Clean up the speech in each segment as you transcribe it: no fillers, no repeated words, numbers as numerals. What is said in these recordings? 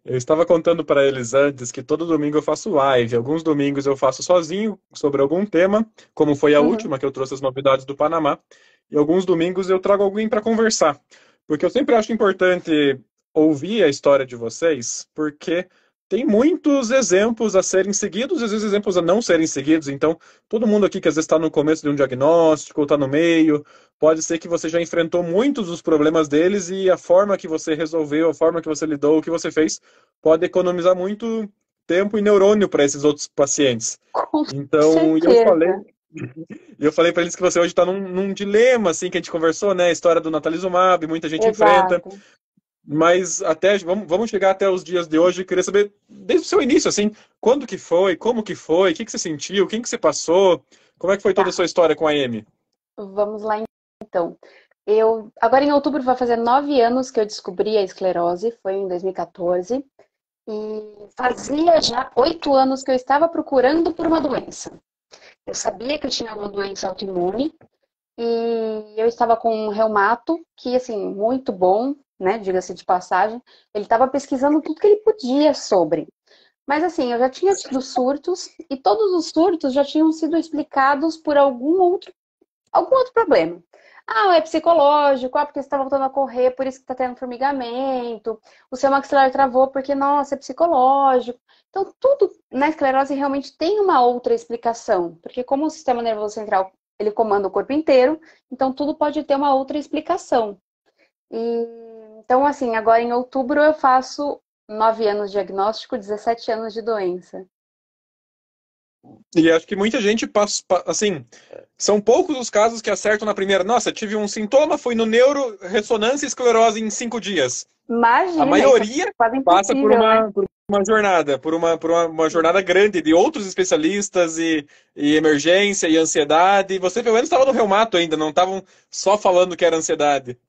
Eu estava contando para eles antes que todo domingo eu faço live. Alguns domingos eu faço sozinho sobre algum tema, como foi a Uhum. última, que eu trouxe as novidades do Panamá. E alguns domingos eu trago alguém para conversar. Porque eu sempre acho importante ouvir a história de vocês, porque tem muitos exemplos a serem seguidos e às vezes exemplos a não serem seguidos. Então, todo mundo aqui que às vezes está no começo de um diagnóstico, ou está no meio, pode ser que você já enfrentou muitos dos problemas deles e a forma que você resolveu, a forma que você lidou, o que você fez, pode economizar muito tempo e neurônio para esses outros pacientes. Com Então, certeza. eu falei para eles que você hoje está num dilema, assim, que a gente conversou, né? A história do natalizumab, muita gente enfrenta, Exato. mas até vamos chegar até os dias de hoje. Eu queria saber, desde o seu início, assim, quando que foi, como que foi, o que que você sentiu, quem que você passou, como é que foi toda a Tá, sua história com a Amy? vamos lá então. Agora em outubro vai fazer 9 anos que eu descobri a esclerose, foi em 2014. E fazia já 8 anos que eu estava procurando por uma doença. Eu sabia que eu tinha uma doença autoimune e eu estava com um reumato, que, assim, muito bom, né? Diga-se de passagem. Ele estava pesquisando tudo que ele podia sobre. Mas, assim, eu já tinha tido surtos e todos os surtos já tinham sido explicados por algum outro problema. Ah, é psicológico, porque você está voltando a correr, por isso que está tendo formigamento. O seu maxilar travou porque, nossa, é psicológico. Então, tudo na esclerose realmente tem uma outra explicação. Porque como o sistema nervoso central, ele comanda o corpo inteiro, então tudo pode ter uma outra explicação. E, então, assim, agora em outubro eu faço 9 anos de diagnóstico, 17 anos de doença. E acho que muita gente passa, assim, são poucos os casos que acertam na primeira. Nossa, tive um sintoma, fui no neuro, ressonância e esclerose em 5 dias. A Imagina, isso é maioria quase passa impossível, né? por uma jornada, uma jornada grande de outros especialistas e emergência e ansiedade. E você pelo menos estava no reumato ainda, não estavam só falando que era ansiedade.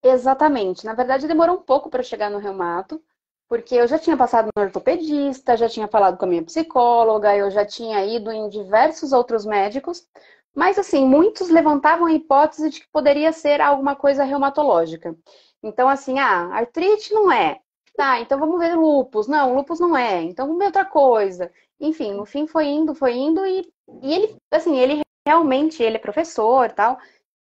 Exatamente. Na verdade, demorou um pouco para chegar no reumato, porque eu já tinha passado no ortopedista, já tinha falado com a minha psicóloga, eu já tinha ido em diversos outros médicos, mas assim, muitos levantavam a hipótese de que poderia ser alguma coisa reumatológica. Então, assim, artrite não é. Tá, então vamos ver lúpus. Não, lúpus não é. Então vamos ver outra coisa. Enfim, no fim foi indo e ele, assim, ele realmente, ele é professor, tal,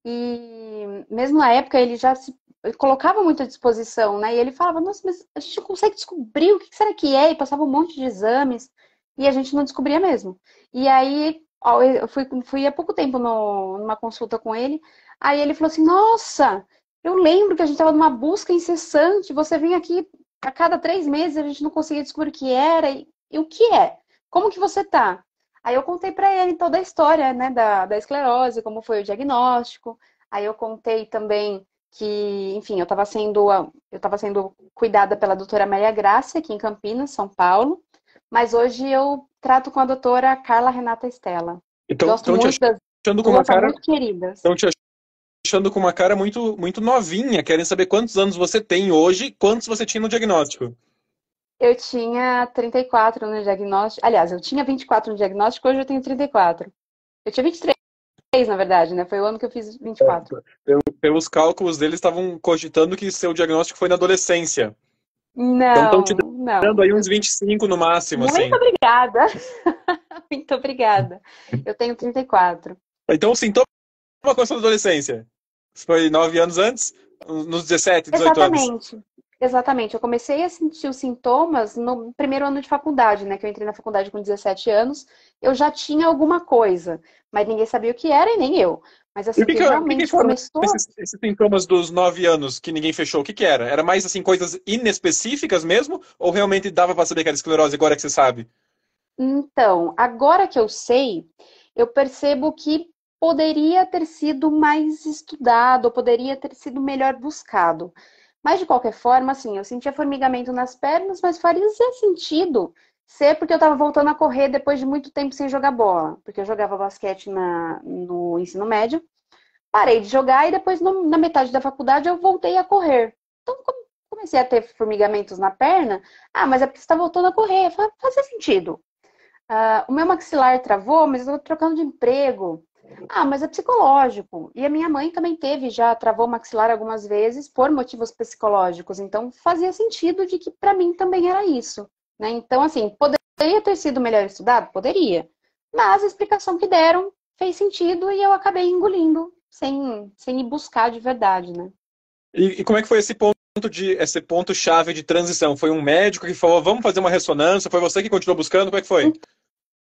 e mesmo na época ele já se eu colocava muito à disposição, né? E ele falava, nossa, mas a gente não consegue descobrir o que será que é, e passava um monte de exames, e a gente não descobria mesmo. E aí, ó, eu fui há pouco tempo numa consulta com ele, aí ele falou assim, nossa, eu lembro que a gente estava numa busca incessante, você vinha aqui a cada 3 meses, a gente não conseguia descobrir o que era, e o que é? Como que você tá? Aí eu contei para ele toda a história, né, da esclerose, como foi o diagnóstico, aí eu contei também que, enfim, eu estava sendo cuidada pela doutora Maria Grácia, aqui em Campinas, São Paulo, mas hoje eu trato com a doutora Carla Renata Estela. Então, Gosto muito das achando com uma duas, são cara, muito queridas. estão te achando com uma cara muito novinha, querem saber quantos anos você tem hoje, quantos você tinha no diagnóstico. Eu tinha 34 no diagnóstico, aliás, eu tinha 24 no diagnóstico, hoje eu tenho 34. Eu tinha 23, na verdade, né? Foi o ano que eu fiz 24. Pelos cálculos deles, estavam cogitando que seu diagnóstico foi na adolescência. Então estão te Não, dando não. aí uns 25 no máximo, Muito assim. obrigada. Muito obrigada. Eu tenho 34. Então o sintoma começou na adolescência. Foi 9 anos antes, nos 17, 18 anos. Exatamente. Exatamente. Eu comecei a sentir os sintomas no primeiro ano de faculdade, né? Que eu entrei na faculdade com 17 anos. Eu já tinha alguma coisa, mas ninguém sabia o que era e nem eu. Mas E assim, que o que realmente foram começou. esses sintomas dos 9 anos que ninguém fechou? O que era? Era mais assim coisas inespecíficas mesmo? Ou realmente dava para saber que era esclerose agora que você sabe? Então, agora que eu sei, eu percebo que poderia ter sido mais estudado, ou poderia ter sido melhor buscado. Mas de qualquer forma, assim, eu sentia formigamento nas pernas, mas faria sentido ser porque eu estava voltando a correr depois de muito tempo sem jogar bola, porque eu jogava basquete no ensino médio, parei de jogar e depois na metade da faculdade eu voltei a correr. Então comecei a ter formigamentos na perna. Ah, mas é porque você está voltando a correr. Fazia sentido. O meu maxilar travou, mas eu tô trocando de emprego. Ah, mas é psicológico. E a minha mãe também teve, já travou o maxilar algumas vezes por motivos psicológicos. Então fazia sentido de que para mim também era isso, né? Então, assim, poderia ter sido melhor estudado? Poderia. Mas a explicação que deram fez sentido e eu acabei engolindo sem ir buscar de verdade, né? E como é que foi esse ponto chave de transição? Foi um médico que falou, vamos fazer uma ressonância? Foi você que continuou buscando? Como é que foi?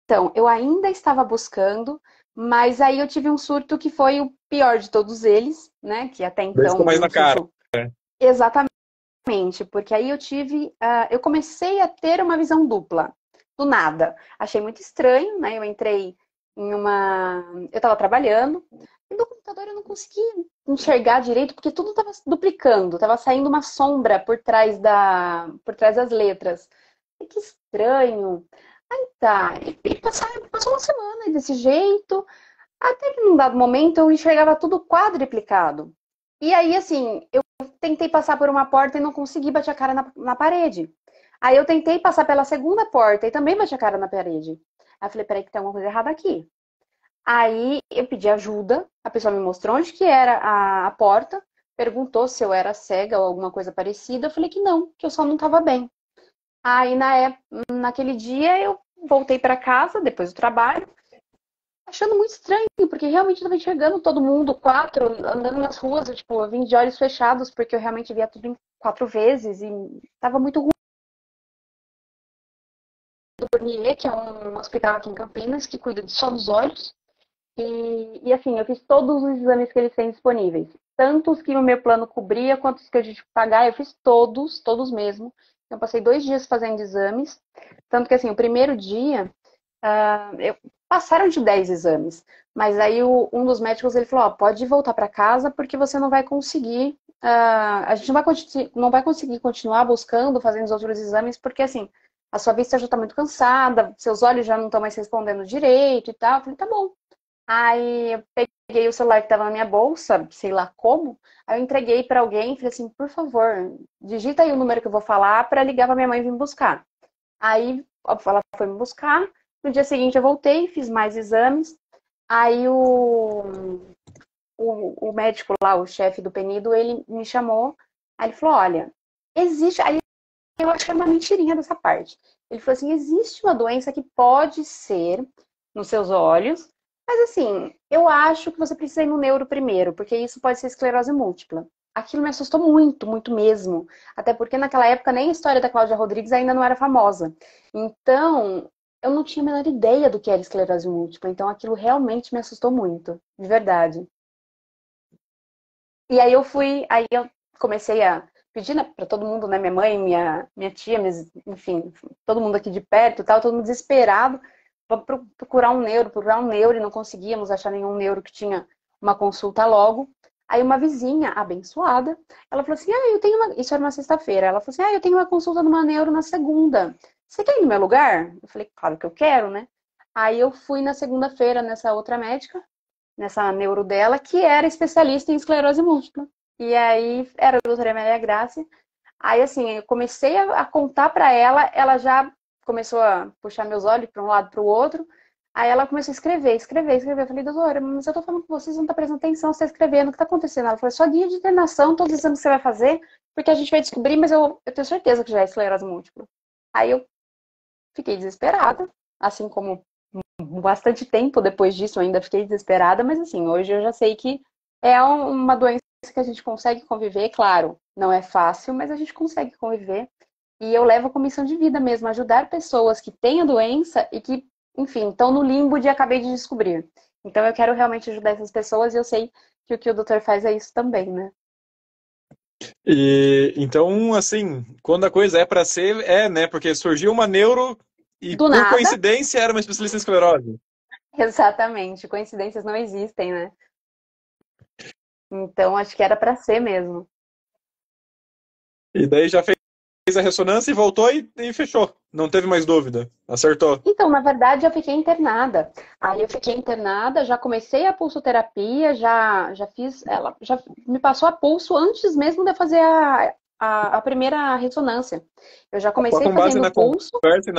Então, eu ainda estava buscando, mas aí eu tive um surto que foi o pior de todos eles, né? Que até Daí ficou então mais um na cara. surto exatamente. Porque aí eu comecei a ter uma visão dupla, do nada. Achei muito estranho, né? Eu entrei eu estava trabalhando, e no computador eu não conseguia enxergar direito, porque tudo estava duplicando, estava saindo uma sombra por trás das letras. E que estranho. Aí tá, passou uma semana desse jeito, até que num dado momento eu enxergava tudo quadriplicado. E aí, assim, eu tentei passar por uma porta e não consegui, bater a cara na parede. Aí eu tentei passar pela segunda porta e também bati a cara na parede. Aí eu falei, peraí que tem alguma coisa errada aqui. Aí eu pedi ajuda, a pessoa me mostrou onde que era a porta, perguntou se eu era cega ou alguma coisa parecida. Eu falei que não, que eu só não estava bem. Aí naquele dia eu voltei para casa, depois do trabalho, achando muito estranho, porque realmente eu tava enxergando todo mundo, quatro, andando nas ruas, eu vim de olhos fechados, porque eu realmente via tudo em 4 vezes e tava muito ruim. Do Burnier, que é um hospital aqui em Campinas, que cuida só dos olhos. E assim, eu fiz todos os exames que eles têm disponíveis. Tanto os que o meu plano cobria, quanto os que eu tive que pagar, eu fiz todos mesmo. Eu passei 2 dias fazendo exames. Tanto que assim, o primeiro dia, passaram de 10 exames. Mas aí um dos médicos ele falou, ó, pode voltar para casa porque você não vai conseguir. A gente não vai conseguir continuar buscando, fazendo os outros exames, porque assim, a sua vista já está muito cansada, seus olhos já não estão mais respondendo direito e tal. Eu falei, tá bom. Aí eu peguei o celular que estava na minha bolsa, sei lá como, aí eu entreguei para alguém e falei assim, por favor, digita aí o número que eu vou falar para ligar para minha mãe vir me buscar. Aí óbvio, ela foi me buscar. No dia seguinte eu voltei, fiz mais exames. Aí o médico lá, o chefe do penido, ele me chamou. Aí ele falou: olha, existe. Aí eu achei uma mentirinha dessa parte. Ele falou assim: existe uma doença que pode ser nos seus olhos, mas assim, eu acho que você precisa ir no neuro primeiro, porque isso pode ser esclerose múltipla. Aquilo me assustou muito, muito mesmo. Até porque naquela época nem a história da Cláudia Rodrigues ainda não era famosa. Então, eu não tinha a menor ideia do que era esclerose múltipla. Então, aquilo realmente me assustou muito, de verdade. E aí eu comecei a pedir para todo mundo, né, minha mãe, minha tia, enfim, todo mundo aqui de perto, tal, todo mundo desesperado, para procurar um neuro, e não conseguíamos achar nenhum neuro que tinha uma consulta logo. Aí uma vizinha abençoada, ela falou assim: "Ah, eu tenho isso era uma sexta-feira. Ela falou assim: "Ah, eu tenho uma consulta numa neuro na segunda. Você quer ir no meu lugar?" Eu falei: "Claro que eu quero, né?" Aí eu fui na segunda-feira nessa outra médica, nessa neuro dela, que era especialista em esclerose múltipla. E aí era a doutora Amélia Graça. Aí, assim, eu comecei a contar para ela, ela já começou a puxar meus olhos para um lado para o outro. Aí ela começou a escrever. Eu falei, doutora, mas eu tô falando com vocês, não tá prestando atenção, você tá escrevendo, o que tá acontecendo? Ela falou, só guia de internação, todos os exames que você vai fazer, porque a gente vai descobrir, mas eu tenho certeza que já é esclerose múltipla. Aí eu fiquei desesperada, assim como bastante tempo depois disso eu ainda fiquei desesperada, mas assim, hoje eu já sei que é uma doença que a gente consegue conviver, claro, não é fácil, mas a gente consegue conviver. E eu levo como missão de vida mesmo, ajudar pessoas que têm a doença e que, enfim, estão no limbo de acabei de descobrir. Então eu quero realmente ajudar essas pessoas e eu sei que o que o doutor faz é isso também, né? E então, assim, quando a coisa é para ser, é, né? Porque surgiu uma neuro e Do por nada, coincidência era uma especialista em esclerose. exatamente. Coincidências não existem, né? Então acho que era para ser mesmo. E daí já fez a ressonância e voltou e fechou. Não teve mais dúvida. Acertou. Então, na verdade, eu fiquei internada. Aí eu fiquei internada, já comecei a pulsoterapia, já fiz, ela já me passou a pulso antes mesmo de fazer a primeira ressonância. Eu já Só comecei com base fazendo na pulso, conversa e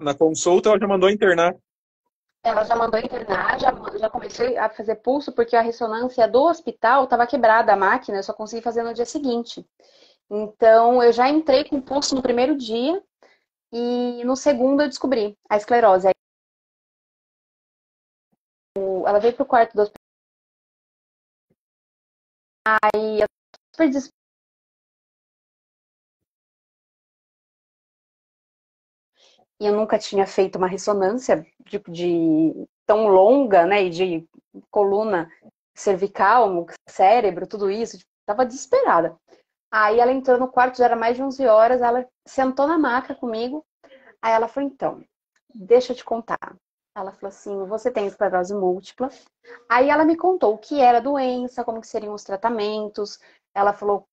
na consulta, ela já mandou internar. Ela já mandou internar, já comecei a fazer pulso, porque a ressonância do hospital estava quebrada, a máquina, eu só consegui fazer no dia seguinte. Então, eu já entrei com pulso no primeiro dia e no segundo eu descobri a esclerose. Aí, ela veio pro quarto do hospital e eu super e eu nunca tinha feito uma ressonância de tão longa, né, e de coluna cervical, cérebro, tudo isso, tipo, tava desesperada. Aí ela entrou no quarto, já era mais de 11 horas, ela sentou na maca comigo, aí ela falou, então, deixa eu te contar. Ela falou assim, você tem esclerose múltipla. Aí ela me contou o que era a doença, como que seriam os tratamentos, ela falou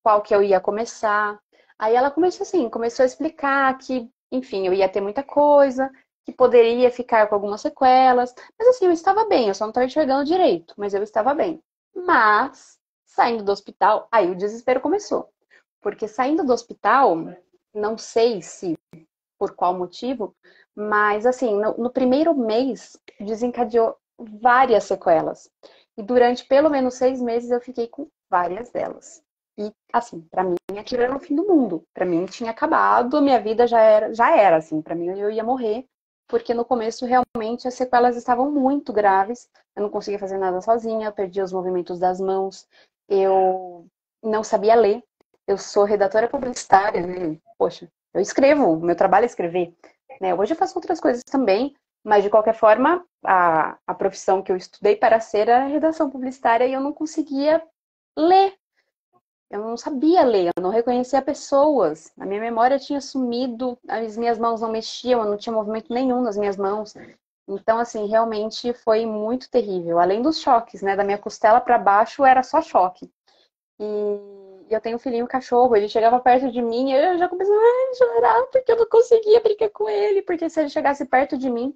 qual que eu ia começar. Aí ela começou assim, começou a explicar que, enfim, eu ia ter muita coisa, que poderia ficar com algumas sequelas. Mas assim, eu estava bem, eu só não estava enxergando direito, mas eu estava bem. Mas, saindo do hospital, aí o desespero começou. Porque saindo do hospital, não sei se por qual motivo, mas assim, no primeiro mês desencadeou várias sequelas. E durante pelo menos 6 meses eu fiquei com várias delas. E assim, para mim aquilo era o fim do mundo. Para mim tinha acabado, a minha vida já era assim, para mim eu ia morrer, porque no começo realmente as sequelas estavam muito graves. Eu não conseguia fazer nada sozinha, eu perdia os movimentos das mãos, eu não sabia ler. Eu sou redatora publicitária, né? Poxa, eu escrevo, meu trabalho é escrever. Né? Hoje eu faço outras coisas também, mas de qualquer forma, a profissão que eu estudei para ser era redação publicitária e eu não conseguia ler. Eu não sabia ler, eu não reconhecia pessoas. A minha memória tinha sumido, as minhas mãos não mexiam, eu não tinha movimento nenhum nas minhas mãos. Então, assim, realmente foi muito terrível. Além dos choques, né? Da minha costela para baixo era só choque. E eu tenho um filhinho cachorro, ele chegava perto de mim e eu já começava a chorar porque eu não conseguia brincar com ele, porque se ele chegasse perto de mim,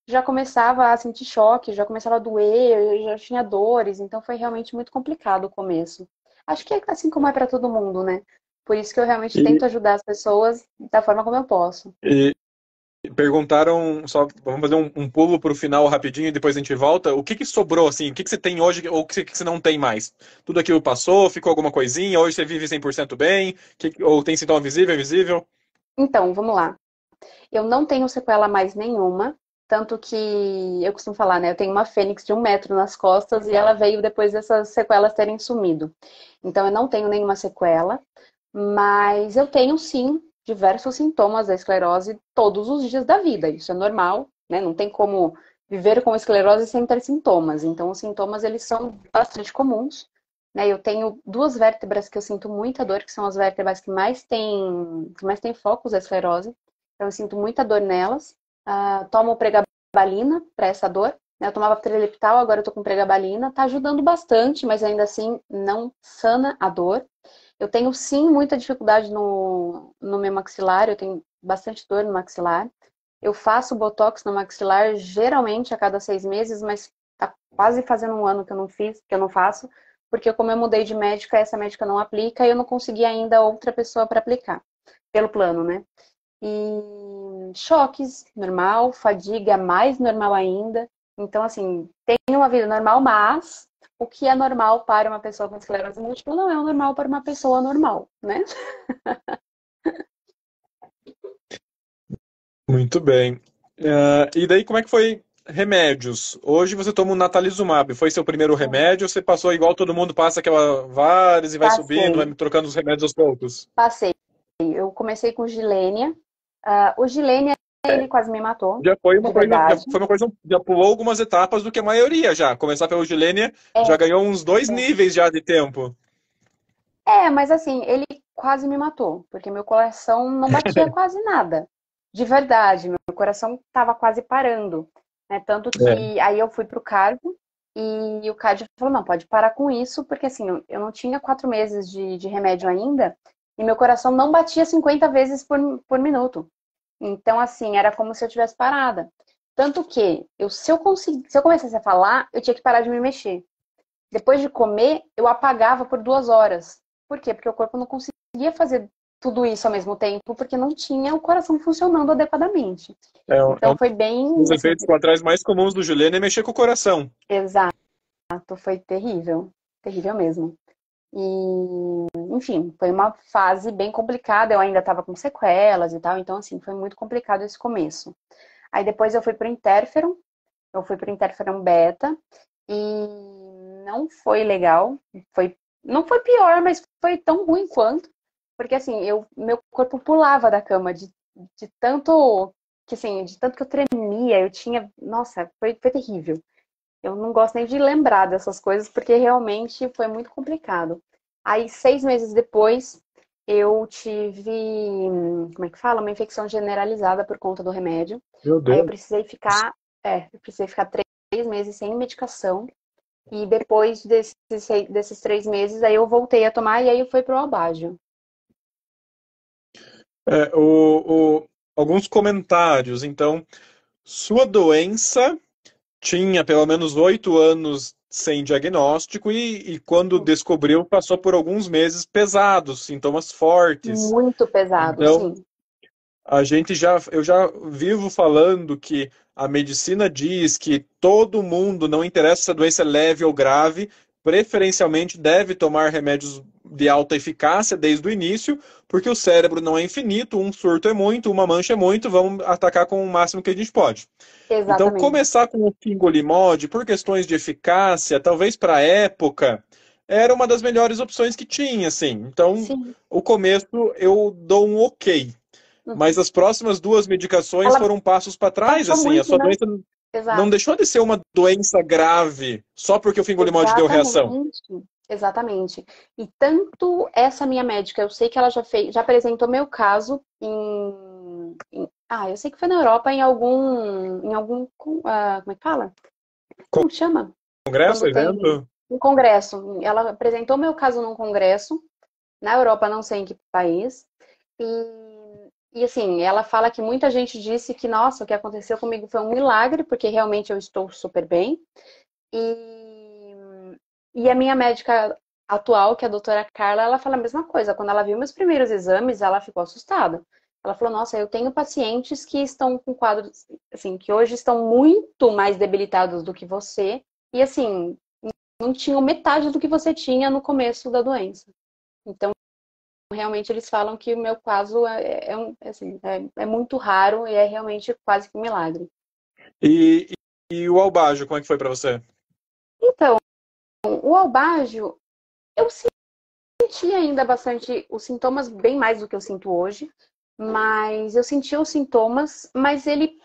já começava a sentir choque, já começava a doer, eu já tinha dores, então foi realmente muito complicado o começo. Acho que é assim como é para todo mundo, né? Por isso que eu realmente E, tento ajudar as pessoas da forma como eu posso. e perguntaram, só vamos fazer um pulo para o final rapidinho e depois a gente volta. O que que sobrou, assim? O que que você tem hoje ou o que você não tem mais? Tudo aquilo passou? Ficou alguma coisinha? Hoje você vive 100% bem? Ou tem sintoma visível, invisível? Então, vamos lá. Eu não tenho sequela mais nenhuma, tanto que eu costumo falar, né? Eu tenho uma fênix de 1 metro nas costas e ela veio depois dessas sequelas terem sumido. Então eu não tenho nenhuma sequela, mas eu tenho sim diversos sintomas da esclerose todos os dias da vida. Isso é normal, né? Não tem como viver com esclerose sem ter sintomas. Então os sintomas eles são bastante comuns. Né, eu tenho duas vértebras que eu sinto muita dor, que são as vértebras que mais têm focos da esclerose. Então, eu sinto muita dor nelas. Tomo pregabalina para essa dor. Né? Eu tomava Treliptal, agora eu tô com pregabalina. Tá ajudando bastante, mas ainda assim não sana a dor. Eu tenho sim muita dificuldade no meu maxilar, eu tenho bastante dor no maxilar. Eu faço botox no maxilar geralmente a cada 6 meses, mas tá quase fazendo um ano que eu não fiz, que eu não faço, porque como eu mudei de médica, essa médica não aplica e eu não consegui ainda outra pessoa para aplicar, pelo plano, né? E choques, normal, fadiga, mais normal ainda. Então, assim, tenho uma vida normal, mas o que é normal para uma pessoa com esclerose múltipla não é o normal para uma pessoa normal, né? Muito bem. E daí, como é que foi remédios? Hoje você toma um natalizumab. Foi seu primeiro remédio ou você passou igual todo mundo passa aquela várias e vai subindo, Passei, vai trocando os remédios aos poucos? passei. Eu comecei com Gilênia. O Gilênia, ele quase me matou, de Já verdade. foi uma coisa, já pulou algumas etapas do que a maioria já. Começar pelo Gilênia já É, ganhou uns dois níveis já de tempo. mas assim, ele quase me matou, porque meu coração não batia quase nada. De verdade, meu coração estava quase parando. Né? Tanto É. que aí eu fui pro cardio e o cardio falou, não, pode parar com isso, porque assim, eu não tinha 4 meses de remédio ainda e meu coração não batia 50 vezes por minuto. Então, assim, era como se eu tivesse parada. Tanto que, se eu começasse a falar, eu tinha que parar de me mexer. Depois de comer, eu apagava por 2 horas. Por quê? Porque o corpo não conseguia fazer tudo isso ao mesmo tempo, porque não tinha o coração funcionando adequadamente. É Então um foi bem, dos assim, efeitos colaterais mais comuns do Juliano é mexer com o coração. exato, foi terrível, terrível mesmo. E, enfim, foi uma fase bem complicada, eu ainda estava com sequelas e tal, então, assim, foi muito complicado esse começo. Aí depois eu fui pro interferon beta, e não foi legal, não foi pior, mas foi tão ruim quanto, porque, assim, meu corpo pulava da cama de tanto que, assim, de tanto que eu tremia, eu tinha, nossa, foi terrível. Eu não gosto nem de lembrar dessas coisas, porque realmente foi muito complicado. Aí, 6 meses depois, eu tive, como é que fala? Uma infecção generalizada por conta do remédio. Meu Aí Deus. eu precisei ficar 3 meses sem medicação. E depois desses 3 meses, aí eu voltei a tomar e aí foi pro Albagio. É, alguns comentários. Então, sua doença tinha pelo menos 8 anos sem diagnóstico e quando descobriu, passou por alguns meses pesados, sintomas fortes. Muito pesado, Então, sim. eu já vivo falando que a medicina diz que todo mundo, não interessa se a doença é leve ou grave, preferencialmente deve tomar remédios de alta eficácia desde o início, porque o cérebro não é infinito, um surto é muito, uma mancha é muito, vamos atacar com o máximo que a gente pode. Então, Exatamente. começar com o fingolimod, por questões de eficácia, talvez para a época, era uma das melhores opções que tinha, assim. Então, Sim. o começo eu dou um ok. Mas Uhum. as próximas duas medicações Ela foram passos para trás, baixou assim. A muito, sua né? doença não Exato. deixou de ser uma doença grave só porque o fingolimod deu reação. Exatamente, exatamente. E tanto essa minha médica, eu sei que ela já apresentou meu caso eu sei que foi na Europa como é que fala? Como chama? Congresso, Quando tem evento? um congresso. Ela apresentou meu caso num congresso, na Europa, não sei em que país. E assim, ela fala que muita gente disse que, nossa, o que aconteceu comigo foi um milagre, porque realmente eu estou super bem. E, e a minha médica atual, que é a doutora Carla, ela fala a mesma coisa. Quando ela viu meus primeiros exames, ela ficou assustada. Ela falou: Nossa, eu tenho pacientes que estão com quadros, assim, que hoje estão muito mais debilitados do que você, e assim, não tinham metade do que você tinha no começo da doença. Então, realmente, eles falam que o meu caso é muito raro e é realmente quase que um milagre. E, e o albágio, como é que foi para você? Então, o albágio, eu sentia ainda bastante os sintomas, bem mais do que eu sinto hoje, mas eu sentia os sintomas, mas ele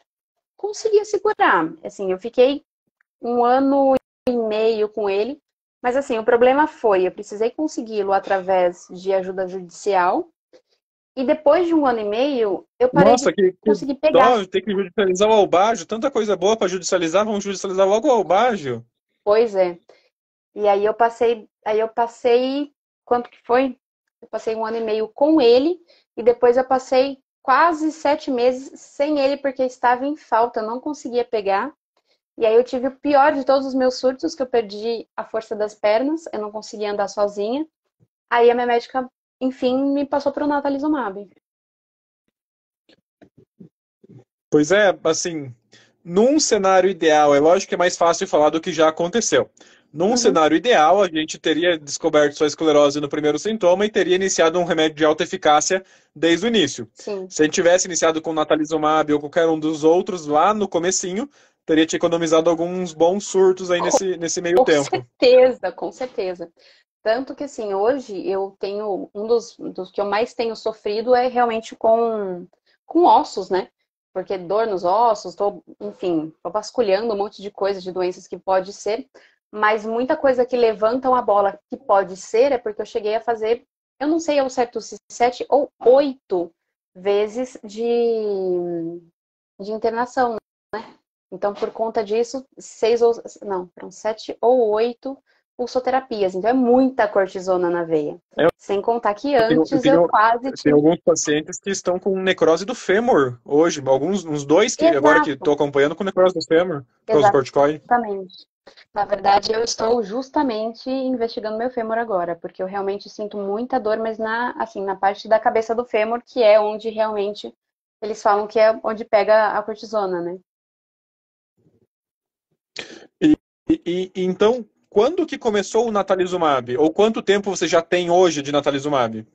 conseguia segurar. Assim, eu fiquei 1 ano e meio com ele, mas assim, o problema foi, eu precisei consegui-lo através de ajuda judicial, e depois de 1 ano e meio, eu parei Nossa, de que conseguir pegar. dó ter que judicializar o albágio. Tanta coisa boa para judicializar, vamos judicializar logo o albágio. Pois é. E aí eu passei, quanto que foi? Eu passei 1 ano e meio com ele e depois eu passei quase 7 meses sem ele porque estava em falta, eu não conseguia pegar. E aí eu tive o pior de todos os meus surtos, que eu perdi a força das pernas, eu não conseguia andar sozinha. Aí a minha médica, enfim, me passou para o natalizumab. Pois é, assim, num cenário ideal, é lógico que é mais fácil falar do que já aconteceu. Num Uhum, cenário ideal, a gente teria descoberto sua esclerose no primeiro sintoma e teria iniciado um remédio de alta eficácia desde o início. sim. Se a gente tivesse iniciado com natalizumab ou qualquer um dos outros lá no comecinho, teria te economizado alguns bons surtos aí nesse meio Com tempo. certeza, com certeza. Tanto que, assim, hoje eu tenho, dos que eu mais tenho sofrido é realmente com ossos, né? Porque dor nos ossos, enfim, tô vasculhando um monte de coisas, de doenças que pode ser, mas muita coisa que levantam a bola que pode ser é porque eu cheguei a fazer, eu não sei ao certo se 7 ou 8 vezes de internação. Então, por conta disso, não, foram 7 ou 8 pulsoterapias. Então é muita cortisona na veia. Eu Sem contar que tenho, eu antes eu tenho, quase eu tenho tive. alguns pacientes que estão com necrose do fêmur hoje, uns dois que agora que Exato, estou acompanhando com necrose do fêmur, por causa do corticoide. exatamente. Na verdade, eu estou justamente investigando meu fêmur agora, porque eu realmente sinto muita dor, mas na parte da cabeça do fêmur, que é onde realmente eles falam que é onde pega a cortisona, né? E, então, quando que começou o natalizumab? Ou quanto tempo você já tem hoje de natalizumab?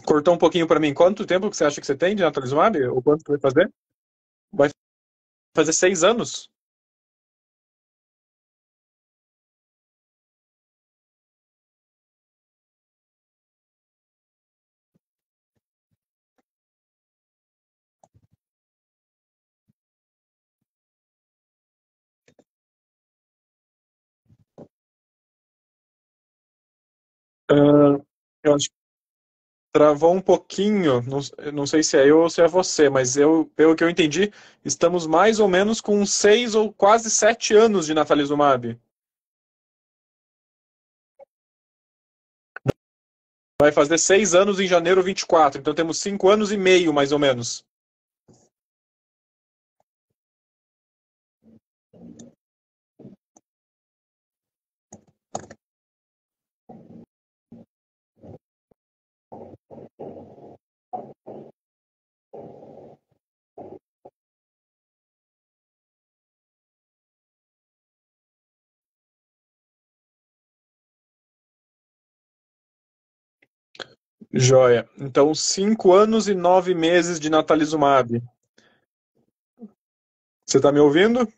Cortou um pouquinho para mim. Quanto tempo que você acha que você tem de natalizumab? Ou quanto que vai fazer? Vai fazer 6 anos. Ah, eu acho que travou um pouquinho. Não, não sei se é eu ou se é você, mas eu, pelo que eu entendi, estamos mais ou menos com 6 ou quase 7 anos de natalizumab. Vai fazer 6 anos em janeiro 24. Então temos 5 anos e meio, mais ou menos. Joia. Então, 5 anos e 9 meses de natalizumab. Você está me ouvindo?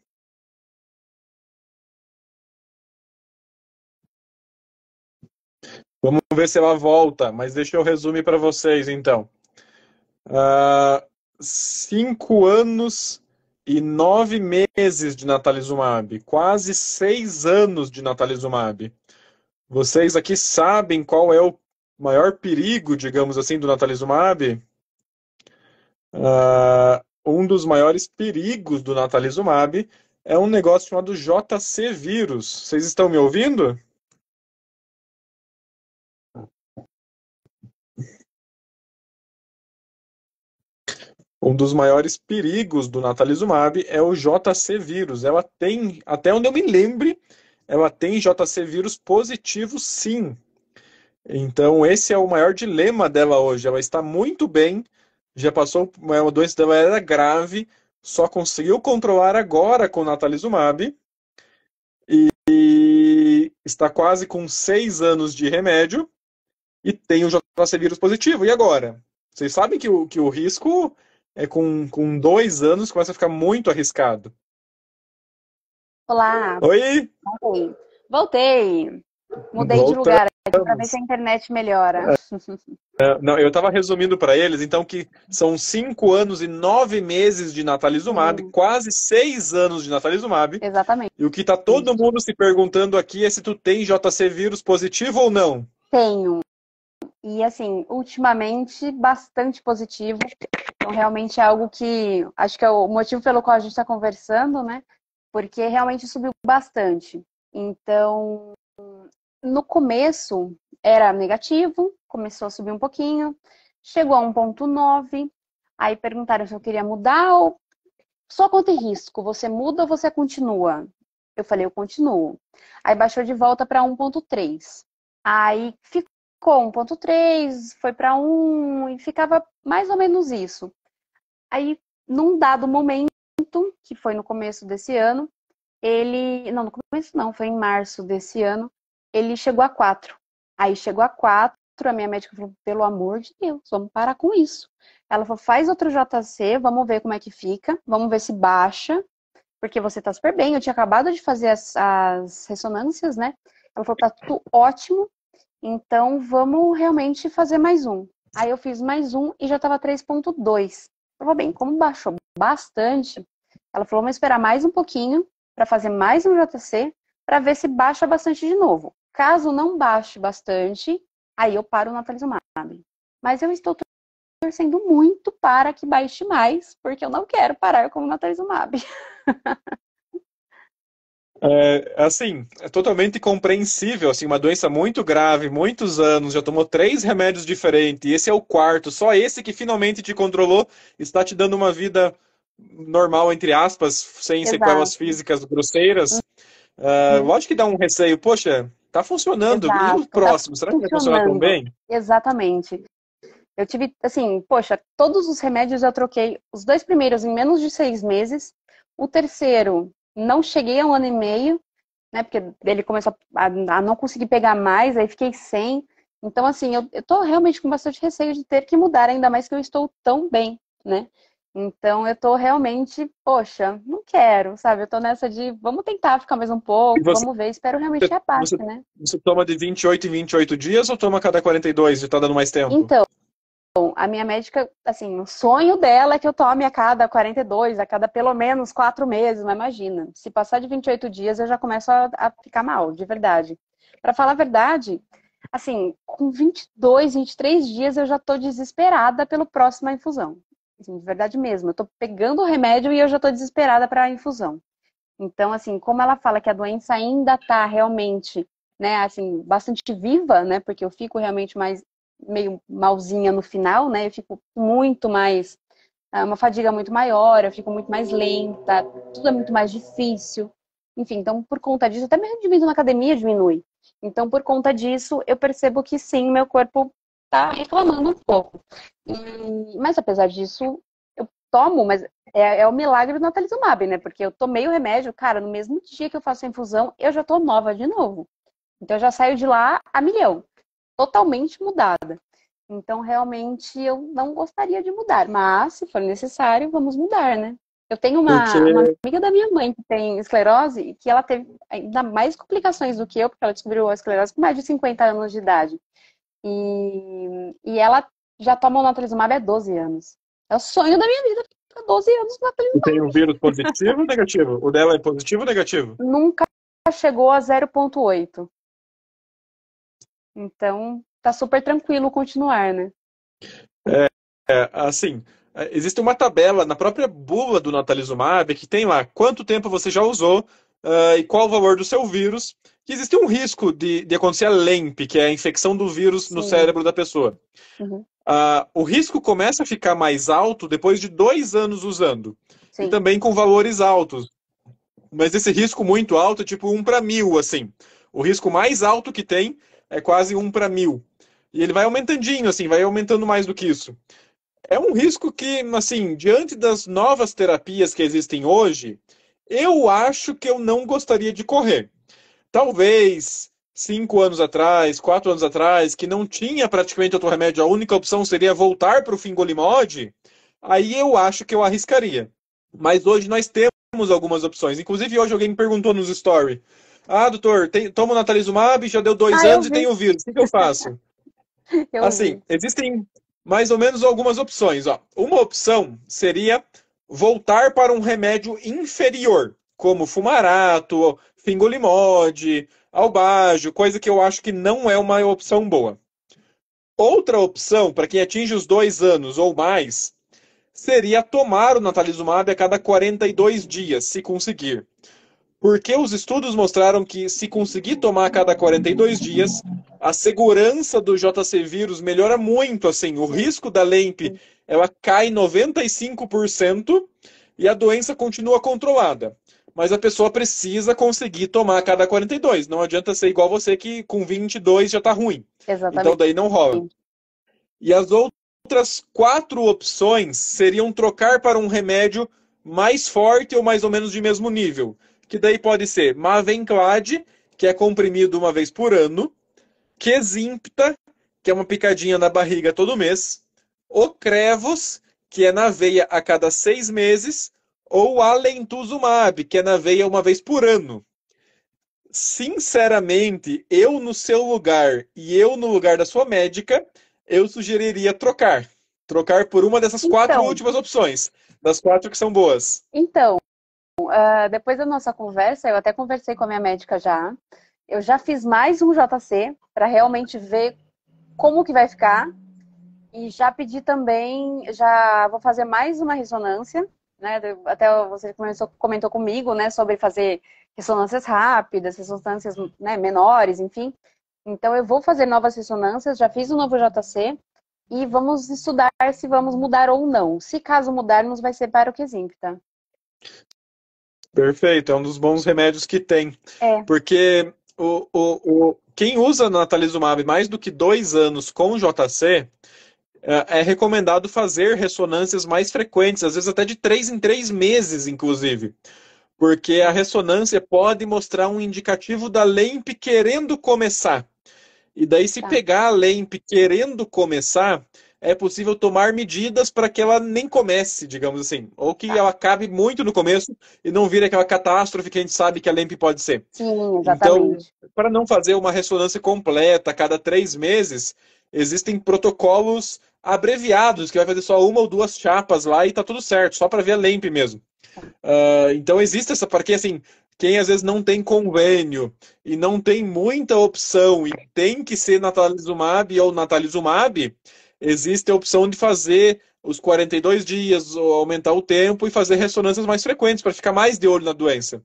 Vamos ver se ela volta, mas deixa eu resumir para vocês, então. 5 anos e 9 meses de natalizumab, quase 6 anos de natalizumab. Vocês aqui sabem qual é o maior perigo, digamos assim, do natalizumab? Um dos maiores perigos do natalizumab é um negócio chamado JC vírus. Vocês estão me ouvindo? Um dos maiores perigos do natalizumab é o JC vírus. Ela tem, até onde eu me lembre, ela tem JC vírus positivo, sim. Então, esse é o maior dilema dela hoje. Ela está muito bem, já passou, a doença dela era grave, só conseguiu controlar agora com o natalizumab e está quase com 6 anos de remédio e tem o JC vírus positivo. E agora? Vocês sabem que o risco é com 2 anos começa a ficar muito arriscado. Olá, Oi, voltei. Voltei. Mudei de lugar aqui para ver se voltamos. a internet melhora. Não, eu estava resumindo para eles, então, que são 5 anos e 9 meses de natalizumab, Sim, quase 6 anos de natalizumab, exatamente. e o que está todo mundo se perguntando aqui é se tu tem JC vírus positivo ou não. Tenho. E assim, ultimamente, bastante positivo. Então, realmente é algo que acho que é o motivo pelo qual a gente está conversando, né? Porque realmente subiu bastante. Então, no começo era negativo, começou a subir um pouquinho, chegou a 1,9. Aí perguntaram se eu queria mudar ou só conta e risco. Você muda ou você continua? Eu falei, eu continuo. Aí baixou de volta para 1,3. Aí ficou 1,3, foi para 1 e ficava mais ou menos isso. Aí, num dado momento, que foi no começo desse ano, ele. Não, no começo não, foi em março desse ano, ele chegou a 4. Aí chegou a 4, a minha médica falou, pelo amor de Deus, vamos parar com isso. Ela falou, faz outro JC, vamos ver como é que fica, vamos ver se baixa, porque você tá super bem. Eu tinha acabado de fazer as ressonâncias, né? Ela falou, tá tudo ótimo, então vamos realmente fazer mais um. Aí eu fiz mais um e já tava 3,2. Eu falei, bem, como baixou bastante, ela falou, vamos esperar mais um pouquinho para fazer mais um JC, para ver se baixa bastante de novo. Caso não baixe bastante, aí eu paro o natalizumab. Mas eu estou torcendo muito para que baixe mais, porque eu não quero parar com o natalizumab. Assim, é totalmente compreensível, assim, uma doença muito grave, muitos anos, já tomou 3 remédios diferentes, e esse é o quarto, só esse que finalmente te controlou, está te dando uma vida normal, entre aspas, sem sequelas Exato. físicas grosseiras. Uhum. Lógico que dá um receio, poxa, tá funcionando, e o Exato, tá próximo, será que vai funcionar tão funcionando. bem? Exatamente. Eu tive, assim, poxa, todos os remédios eu troquei. Os 2 primeiros em menos de 6 meses. O terceiro, não cheguei a 1 ano e meio, né? Porque ele começou a não conseguir pegar mais, aí fiquei sem. Então, assim, eu tô realmente com bastante receio de ter que mudar, ainda mais que eu estou tão bem, né? Então, eu tô realmente, poxa, não quero, sabe? Eu tô nessa de, vamos tentar ficar mais um E pouco, você, vamos ver, espero realmente que apasse, você, né? você toma de 28 em 28 dias ou toma a cada 42 e tá dando mais tempo? Então, a minha médica, assim, o sonho dela é que eu tome a cada 42, a cada pelo menos 4 meses, mas imagina, se passar de 28 dias eu já começo a ficar mal, de verdade. Para falar a verdade, assim, com 22, 23 dias eu já tô desesperada pela próxima infusão. Assim, de verdade mesmo, eu tô pegando o remédio e eu já tô desesperada para a infusão. Então, assim, como ela fala que a doença ainda tá realmente, né, assim, bastante viva, né, porque eu fico realmente mais meio malzinha no final, né, eu fico muito mais, uma fadiga muito maior, eu fico muito mais lenta, tudo é muito mais difícil. Enfim, então, por conta disso, até mesmo rendimento na academia diminui. Então, por conta disso, eu percebo que sim, meu corpo tá reclamando um pouco. Mas apesar disso, eu tomo, mas é o milagre do natalizumab, né? Porque eu tomei o remédio, cara, no mesmo dia que eu faço a infusão, eu já tô nova de novo. Então eu já saio de lá a milhão, totalmente mudada. Então realmente eu não gostaria de mudar, mas se for necessário, vamos mudar, né? Eu tenho Porque uma amiga da minha mãe que tem esclerose e que ela teve ainda mais complicações do que eu, porque ela descobriu a esclerose com mais de 50 anos de idade. E ela já toma o natalizumab há 12 anos. É o sonho da minha vida, ficar 12 anos no tem natalizumab. um vírus positivo ou negativo? O dela é positivo ou negativo? Nunca chegou a 0,8. Então, tá super tranquilo continuar, né? Assim, existe uma tabela na própria bula do natalizumab que tem lá quanto tempo você já usou, e qual o valor do seu vírus, que existe um risco de acontecer a LEMP, que é a infecção do vírus no Sim. cérebro da pessoa. Uhum. O risco começa a ficar mais alto depois de 2 anos usando, e Sim. também com valores altos. Mas esse risco muito alto é tipo 1 para 1000, assim. O risco mais alto que tem é quase 1 para 1000. E ele vai aumentandinho, assim, vai aumentando mais do que isso. É um risco que, assim, diante das novas terapias que existem hoje, eu acho que eu não gostaria de correr. Talvez 5 anos atrás, 4 anos atrás, que não tinha praticamente outro remédio, a única opção seria voltar para o fingolimod, aí eu acho que eu arriscaria. Mas hoje nós temos algumas opções. Inclusive, hoje alguém me perguntou nos stories: Ah, doutor, tomo natalizumab, já deu dois Ah, eu anos e vi, tenho vírus, o que eu faço? eu Assim, vi. existem mais ou menos algumas opções. Ó. Uma opção seria voltar para um remédio inferior, como fumarato, fingolimod, albagio, coisa que eu acho que não é uma opção boa. Outra opção, para quem atinge os 2 anos ou mais, seria tomar o natalizumab a cada 42 dias, se conseguir. Porque os estudos mostraram que se conseguir tomar a cada 42 dias, a segurança do JC vírus melhora muito, assim, o Sim, risco da LEMP, sim. ela cai 95% e a doença continua controlada. Mas a pessoa precisa conseguir tomar a cada 42. Não adianta ser igual você que com 22 já está ruim. Então Exatamente. daí não rola. E as outras 4 opções seriam trocar para um remédio mais forte ou mais ou menos de mesmo nível. Que daí pode ser Mavenclad, que é comprimido uma vez por ano, Kesimpta, que é uma picadinha na barriga todo mês, Ocrevus, que é na veia a cada 6 meses, ou Alentuzumab, que é na veia uma vez por ano. Sinceramente, eu no seu lugar e eu no lugar da sua médica, eu sugeriria trocar. Trocar por uma dessas quatro Então, últimas opções. Das 4 que são boas. então, depois da nossa conversa, eu até conversei com a minha médica já. Eu já fiz mais um JC para realmente ver como que vai ficar. E já pedi também, já vou fazer mais uma ressonância, né? Até você comentou comigo, né, sobre fazer ressonâncias rápidas, ressonâncias, né, menores, enfim. Então eu vou fazer novas ressonâncias, já fiz um novo JC e vamos estudar se vamos mudar ou não. Se caso mudarmos, vai ser para o Kesimpta. Perfeito, é um dos bons remédios que tem. É, Porque quem usa natalizumab mais do que 2 anos com JC, é recomendado fazer ressonâncias mais frequentes, às vezes até de 3 em 3 meses, inclusive. Porque a ressonância pode mostrar um indicativo da LEMP querendo começar. E daí, se tá. pegar a LEMP querendo começar, é possível tomar medidas para que ela nem comece, digamos assim. Ou que Tá. ela acabe muito no começo e não vire aquela catástrofe que a gente sabe que a LEMP pode ser. Sim, Então, exatamente. para não fazer uma ressonância completa a cada 3 meses, existem protocolos abreviados, que vai fazer só uma ou duas chapas lá e tá tudo certo, só para ver a LEMP mesmo. Então existe essa, porque assim, quem às vezes não tem convênio e não tem muita opção e tem que ser natalizumab ou natalizumab, existe a opção de fazer os 42 dias ou aumentar o tempo e fazer ressonâncias mais frequentes para ficar mais de olho na doença.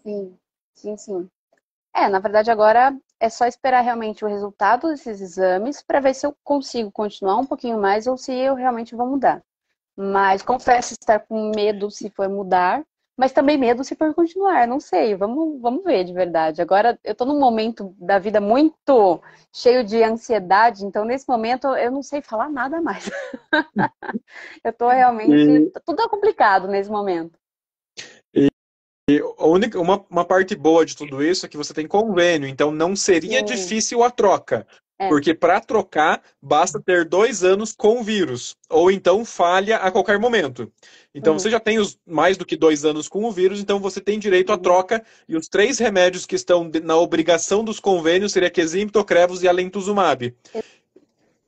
Sim, sim, sim. Na verdade, agora é só esperar realmente o resultado desses exames para ver se eu consigo continuar um pouquinho mais ou se eu realmente vou mudar. Mas confesso estar com medo se for mudar, mas também medo se for continuar. Não sei, vamos ver de verdade. Agora eu estou num momento da vida muito cheio de ansiedade, então nesse momento eu não sei falar nada mais. Eu estou realmente. E, Tudo é complicado nesse momento. uma parte boa de tudo isso é que você tem convênio, então não seria Sim, difícil a troca. é. Porque para trocar, basta ter 2 anos com o vírus, ou então falha a qualquer momento. Então você Uhum, já tem os mais do que 2 anos com o vírus, então você tem direito à uhum. troca, e os 3 remédios que estão na obrigação dos convênios seria Kesimpta, Ocrevus e Alentuzumab.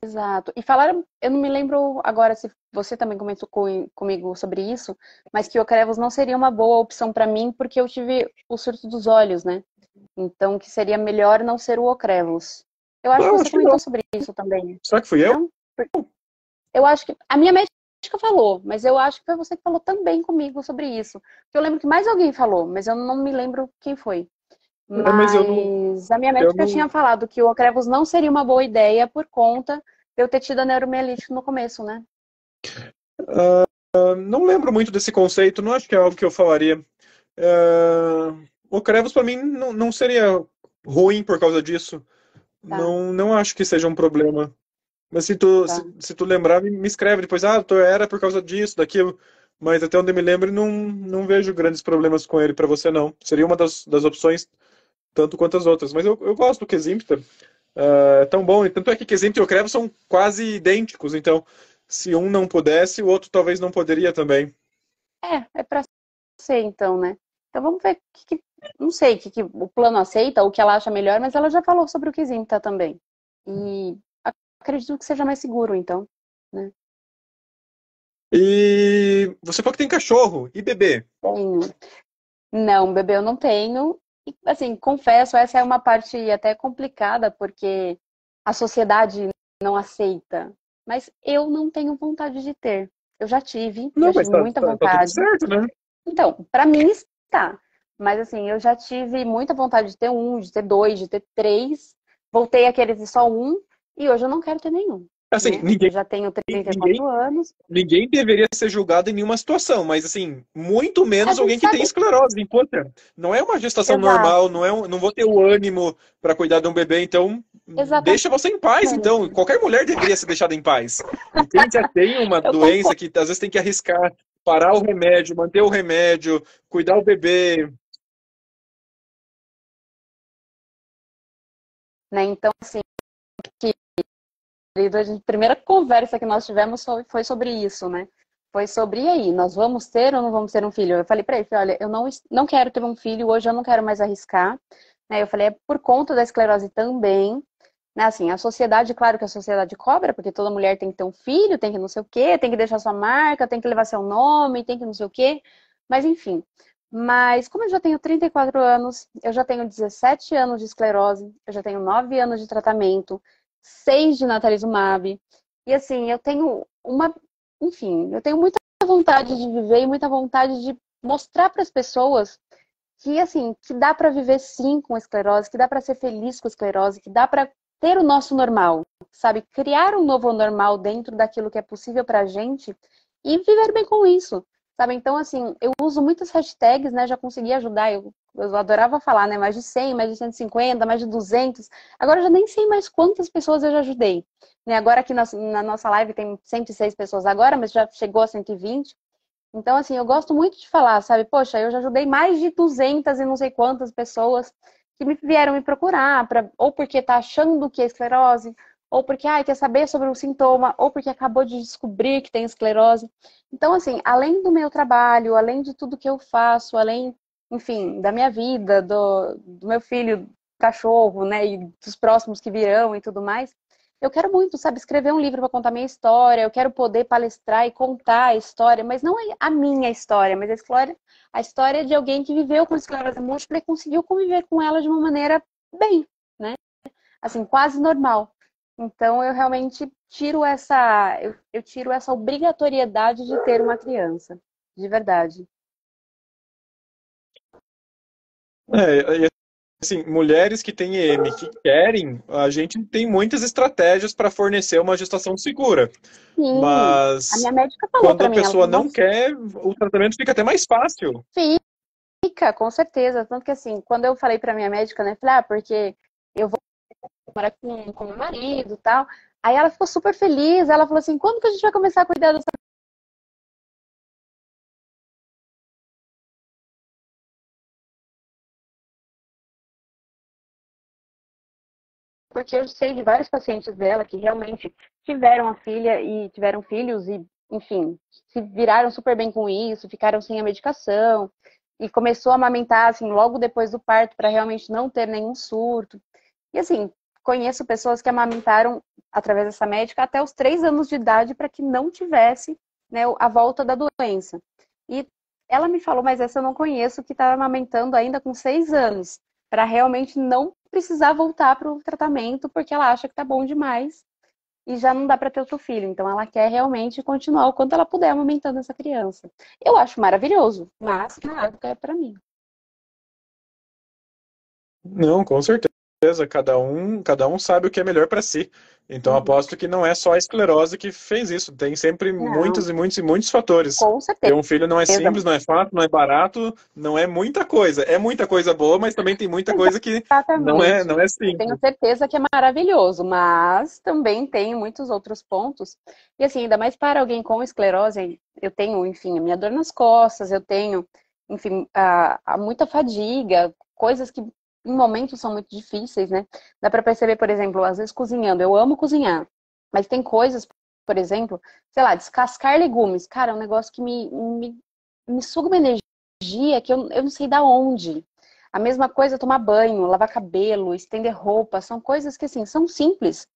Exato. E falaram, eu não me lembro agora se você também comentou comigo sobre isso, mas que o Crevos não seria uma boa opção para mim porque eu tive o surto dos olhos, né? Então que seria melhor não ser o Ocrevus. Eu acho que Não, você acho que não. comentou sobre isso também, Será que fui eu? não? Eu acho que a minha médica falou, mas eu acho que foi você que falou também comigo sobre isso. Eu lembro que mais alguém falou, mas eu não me lembro quem foi. É, mas eu não. Mas a minha Eu médica não. tinha falado que o Ocrevus não seria uma boa ideia por conta de eu ter tido a neuromielite no começo, né? Não lembro muito desse conceito, não acho que é algo que eu falaria. O Crevos para mim não seria ruim por causa disso. Tá, Não acho que seja um problema. Mas se tu, tá. se tu lembrar, me escreve depois. Ah, doutor, era por causa disso, daquilo. Mas até onde eu me lembro, não vejo grandes problemas com ele para você, não. Seria uma das opções, tanto quanto as outras. Mas eu gosto do Kesimpta. É tão bom. E tanto é que Kesimpta e Ocrevus são quase idênticos. Então, se um não pudesse, o outro talvez não poderia também. É pra ser então, né? Então vamos ver não sei o que o plano aceita, ou o que ela acha melhor, mas ela já falou sobre o Kizimta também. E acredito que seja mais seguro, então, né? E você falou que tem cachorro e bebê. Tenho. Não, bebê eu não tenho. E, assim, confesso, essa é uma parte até complicada, porque a sociedade não aceita. Mas eu não tenho vontade de ter. Eu Não, já mas tive muita tá tudo vontade. certo, né? Então, para mim está. Mas assim, eu já tive muita vontade de ter um, de ter dois, de ter três. Voltei a querer ter só um e hoje eu não quero ter nenhum, Assim, né? Eu já tenho 34 ninguém, anos. ninguém deveria ser julgado em nenhuma situação, mas assim, muito A menos gente alguém que tem sabe esclerose. Poxa, não é uma gestação normal, exato, não vou ter o ânimo para cuidar de um bebê, então exatamente. deixa você em paz, então. Qualquer mulher deveria ser deixada em paz. E quem já tem uma Eu doença concordo, que às vezes tem que arriscar, parar o remédio, manter o remédio, cuidar o bebê. né? Então, assim, a primeira conversa que nós tivemos foi sobre isso, né? Foi sobre, e aí, nós vamos ter ou não vamos ter um filho? Eu falei pra ele, olha, eu não quero ter um filho, hoje eu não quero mais arriscar. Né? Eu falei, é por conta da esclerose também. Né? Assim, a sociedade, claro que a sociedade cobra, porque toda mulher tem que ter um filho, tem que não sei o quê, tem que deixar sua marca, tem que levar seu nome, tem que não sei o quê. Mas, enfim. Mas como eu já tenho 34 anos, eu já tenho 17 anos de esclerose, eu já tenho 9 anos de tratamento, 6 de natalizumab. E assim, eu tenho uma, enfim, eu tenho muita vontade de viver e muita vontade de mostrar para as pessoas que assim, que dá para viver sim com esclerose, que dá para ser feliz com esclerose, que dá para ter o nosso normal, sabe? Criar um novo normal dentro daquilo que é possível para a gente e viver bem com isso, sabe? Então, assim, eu uso muitas hashtags, né? Já consegui ajudar, eu adorava falar, né? Mais de 100, mais de 150, mais de 200. Agora eu já nem sei mais quantas pessoas eu já ajudei. Né? Agora aqui na nossa live tem 106 pessoas agora, mas já chegou a 120. Então, assim, eu gosto muito de falar, sabe? Poxa, eu já ajudei mais de 200 e não sei quantas pessoas que me vieram me procurar, ou porque tá achando que é esclerose, ou porque quer saber sobre o sintoma, ou porque acabou de descobrir que tem esclerose. Então, assim, além do meu trabalho, além de tudo que eu faço, além, enfim, da minha vida, do meu filho, cachorro, né, e dos próximos que virão e tudo mais, eu quero muito, sabe, escrever um livro para contar minha história, eu quero poder palestrar e contar a história, mas não a minha história, mas a história de alguém que viveu com esclerose múltipla e conseguiu conviver com ela de uma maneira bem, né? Assim, quase normal. Então eu realmente eu tiro essa obrigatoriedade de ter uma criança, de verdade. E assim, mulheres que têm EM que querem, a gente tem muitas estratégias para fornecer uma gestação segura. Sim, a Mas minha médica falou quando para a mim, ela pessoa falou, não nossa, quer, o tratamento fica até mais fácil. fica, com certeza. Tanto que assim, quando eu falei para minha médica, né, falei, porque eu morar com meu marido e tal. Aí ela ficou super feliz. Ela falou assim: quando que a gente vai começar a cuidar dessa? Porque eu sei de vários pacientes dela que realmente tiveram a filha e tiveram filhos e, enfim, se viraram super bem com isso, ficaram sem a medicação e começou a amamentar assim logo depois do parto para realmente não ter nenhum surto. E assim, conheço pessoas que amamentaram através dessa médica até os 3 anos de idade para que não tivesse, né, a volta da doença. E ela me falou, mas essa eu não conheço, que estava amamentando ainda com 6 anos, para realmente não precisar voltar para o tratamento, porque ela acha que tá bom demais e já não dá para ter outro filho. Então ela quer realmente continuar o quanto ela puder amamentando essa criança. Eu acho maravilhoso, mas na época é para mim. Não, com certeza. Cada um sabe o que é melhor para si. Então Uhum. aposto que não é só a esclerose que fez isso. Tem sempre Não, muitos e muitos e muitos fatores. com Ter certeza. um filho não é simples, não é fácil, não é barato, não é muita coisa. É muita coisa boa, mas também tem muita coisa que Exatamente. não é Eu tenho simples. certeza que é maravilhoso, mas também tem muitos outros pontos. E assim, ainda mais para alguém com esclerose, eu tenho, enfim, a minha dor nas costas, eu tenho, enfim, muita fadiga, coisas que em momentos são muito difíceis, né? Dá para perceber, por exemplo, às vezes cozinhando, eu amo cozinhar, mas tem coisas, por exemplo, sei lá, descascar legumes. Cara, é um negócio que me suga uma energia que eu não sei da onde. A mesma coisa, tomar banho, lavar cabelo, estender roupa, são coisas que, assim, são simples,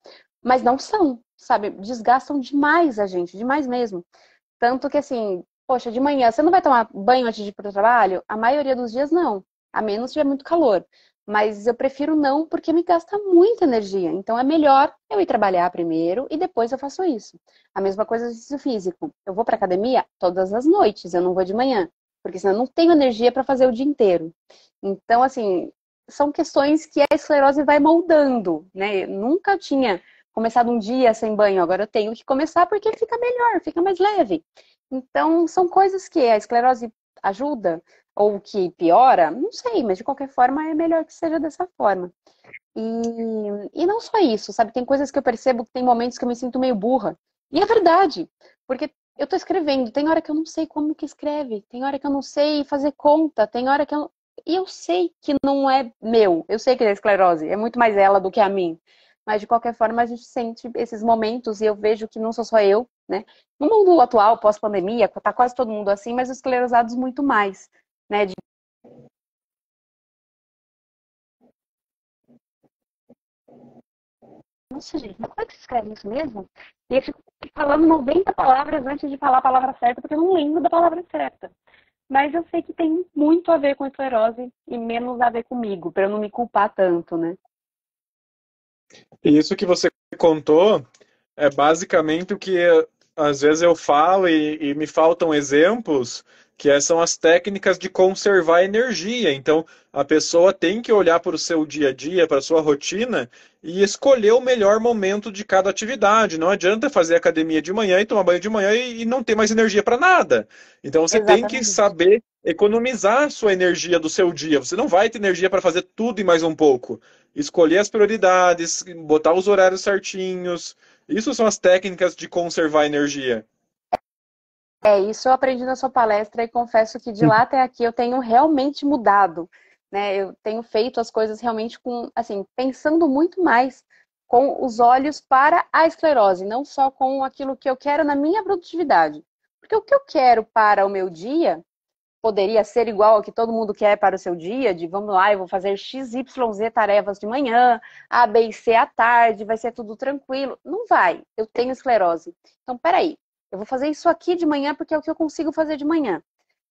mas não são, sabe? Desgastam demais a gente, demais mesmo. Tanto que, assim, poxa, de manhã, você não vai tomar banho antes de ir para o trabalho? A maioria dos dias, não. A menos que tiver muito calor. Mas eu prefiro não, porque me gasta muita energia. Então, é melhor eu ir trabalhar primeiro e depois eu faço isso. A mesma coisa do exercício físico. Eu vou para academia todas as noites, eu não vou de manhã. Porque senão eu não tenho energia para fazer o dia inteiro. Então, assim, são questões que a esclerose vai moldando, né? Eu nunca tinha começado um dia sem banho, agora eu tenho que começar porque fica melhor, fica mais leve. Então, são coisas que a esclerose ajuda ou que piora, não sei, mas de qualquer forma é melhor que seja dessa forma. E não só isso, sabe? Tem coisas que eu percebo que tem momentos que eu me sinto meio burra. E é verdade, porque eu tô escrevendo, tem hora que eu não sei como que escreve, tem hora que eu não sei fazer conta, tem hora que eu. E eu sei que não é meu, eu sei que é esclerose, é muito mais ela do que a mim. Mas de qualquer forma a gente sente esses momentos e eu vejo que não sou só eu, né? No mundo atual, pós-pandemia, tá quase todo mundo assim, mas os esclerosados muito mais, né? Nossa, gente, mas como é que se escreve isso mesmo? E eu fico falando 90 palavras antes de falar a palavra certa, porque eu não lembro da palavra certa. Mas eu sei que tem muito a ver com esclerose e menos a ver comigo, para eu não me culpar tanto, né? E isso que você contou é basicamente o que às vezes eu falo e me faltam exemplos, são as técnicas de conservar energia. Então, a pessoa tem que olhar para o seu dia a dia, para a sua rotina e escolher o melhor momento de cada atividade. Não adianta fazer academia de manhã e tomar banho de manhã e não ter mais energia para nada. Então, você tem que Exatamente. saber economizar a sua energia do seu dia. Você não vai ter energia para fazer tudo e mais um pouco. Escolher as prioridades, botar os horários certinhos. Isso são as técnicas de conservar energia. É, isso eu aprendi na sua palestra e confesso que de lá até aqui eu tenho realmente mudado, né? Eu tenho feito as coisas realmente com, assim, pensando muito mais com os olhos para a esclerose, não só com aquilo que eu quero na minha produtividade. Porque o que eu quero para o meu dia poderia ser igual ao que todo mundo quer para o seu dia, de vamos lá, eu vou fazer X, Y, Z tarefas de manhã, A, B e C à tarde, vai ser tudo tranquilo. Não vai, eu tenho esclerose. Então, peraí, eu vou fazer isso aqui de manhã porque é o que eu consigo fazer de manhã.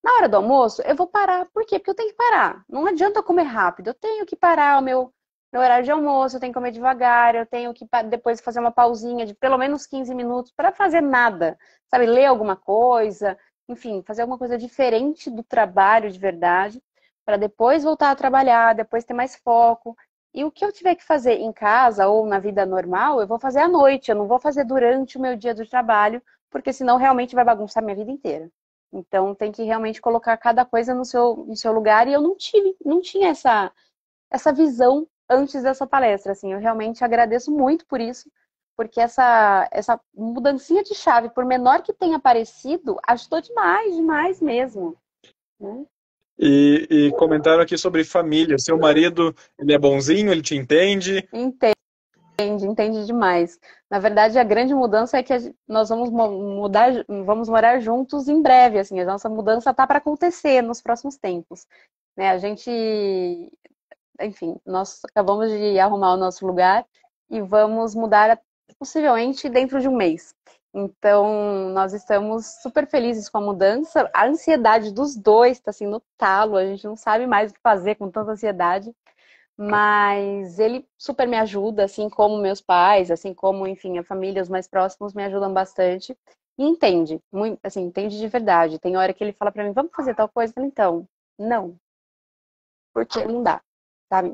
Na hora do almoço, eu vou parar. Por quê? Porque eu tenho que parar. Não adianta eu comer rápido, eu tenho que parar o meu horário de almoço, eu tenho que comer devagar, eu tenho que depois fazer uma pausinha de pelo menos 15 minutos para fazer nada. Sabe, ler alguma coisa, enfim, fazer alguma coisa diferente do trabalho de verdade, para depois voltar a trabalhar, depois ter mais foco. E o que eu tiver que fazer em casa ou na vida normal, eu vou fazer à noite, eu não vou fazer durante o meu dia do trabalho, porque senão realmente vai bagunçar minha vida inteira. Então tem que realmente colocar cada coisa no seu lugar e eu não tinha essa visão antes dessa palestra, assim, eu realmente agradeço muito por isso, porque essa mudancinha de chave, por menor que tenha parecido, ajudou demais, demais mesmo, né? E comentaram aqui sobre família. Seu marido, ele é bonzinho, ele te entende? Entende demais. Na verdade, a grande mudança é que nós vamos mudar, vamos morar juntos em breve, assim, a nossa mudança tá para acontecer nos próximos tempos, né? A gente, enfim, nós acabamos de arrumar o nosso lugar e vamos mudar possivelmente dentro de um mês. Então, nós estamos super felizes com a mudança. A ansiedade dos dois está assim no talo, a gente não sabe mais o que fazer com tanta ansiedade, mas ele super me ajuda, assim como meus pais, assim como, enfim, a família, os mais próximos me ajudam bastante. E entende, muito, assim, entende de verdade. Tem hora que ele fala para mim, vamos fazer tal coisa? Eu falo, então, não, porque não dá, sabe?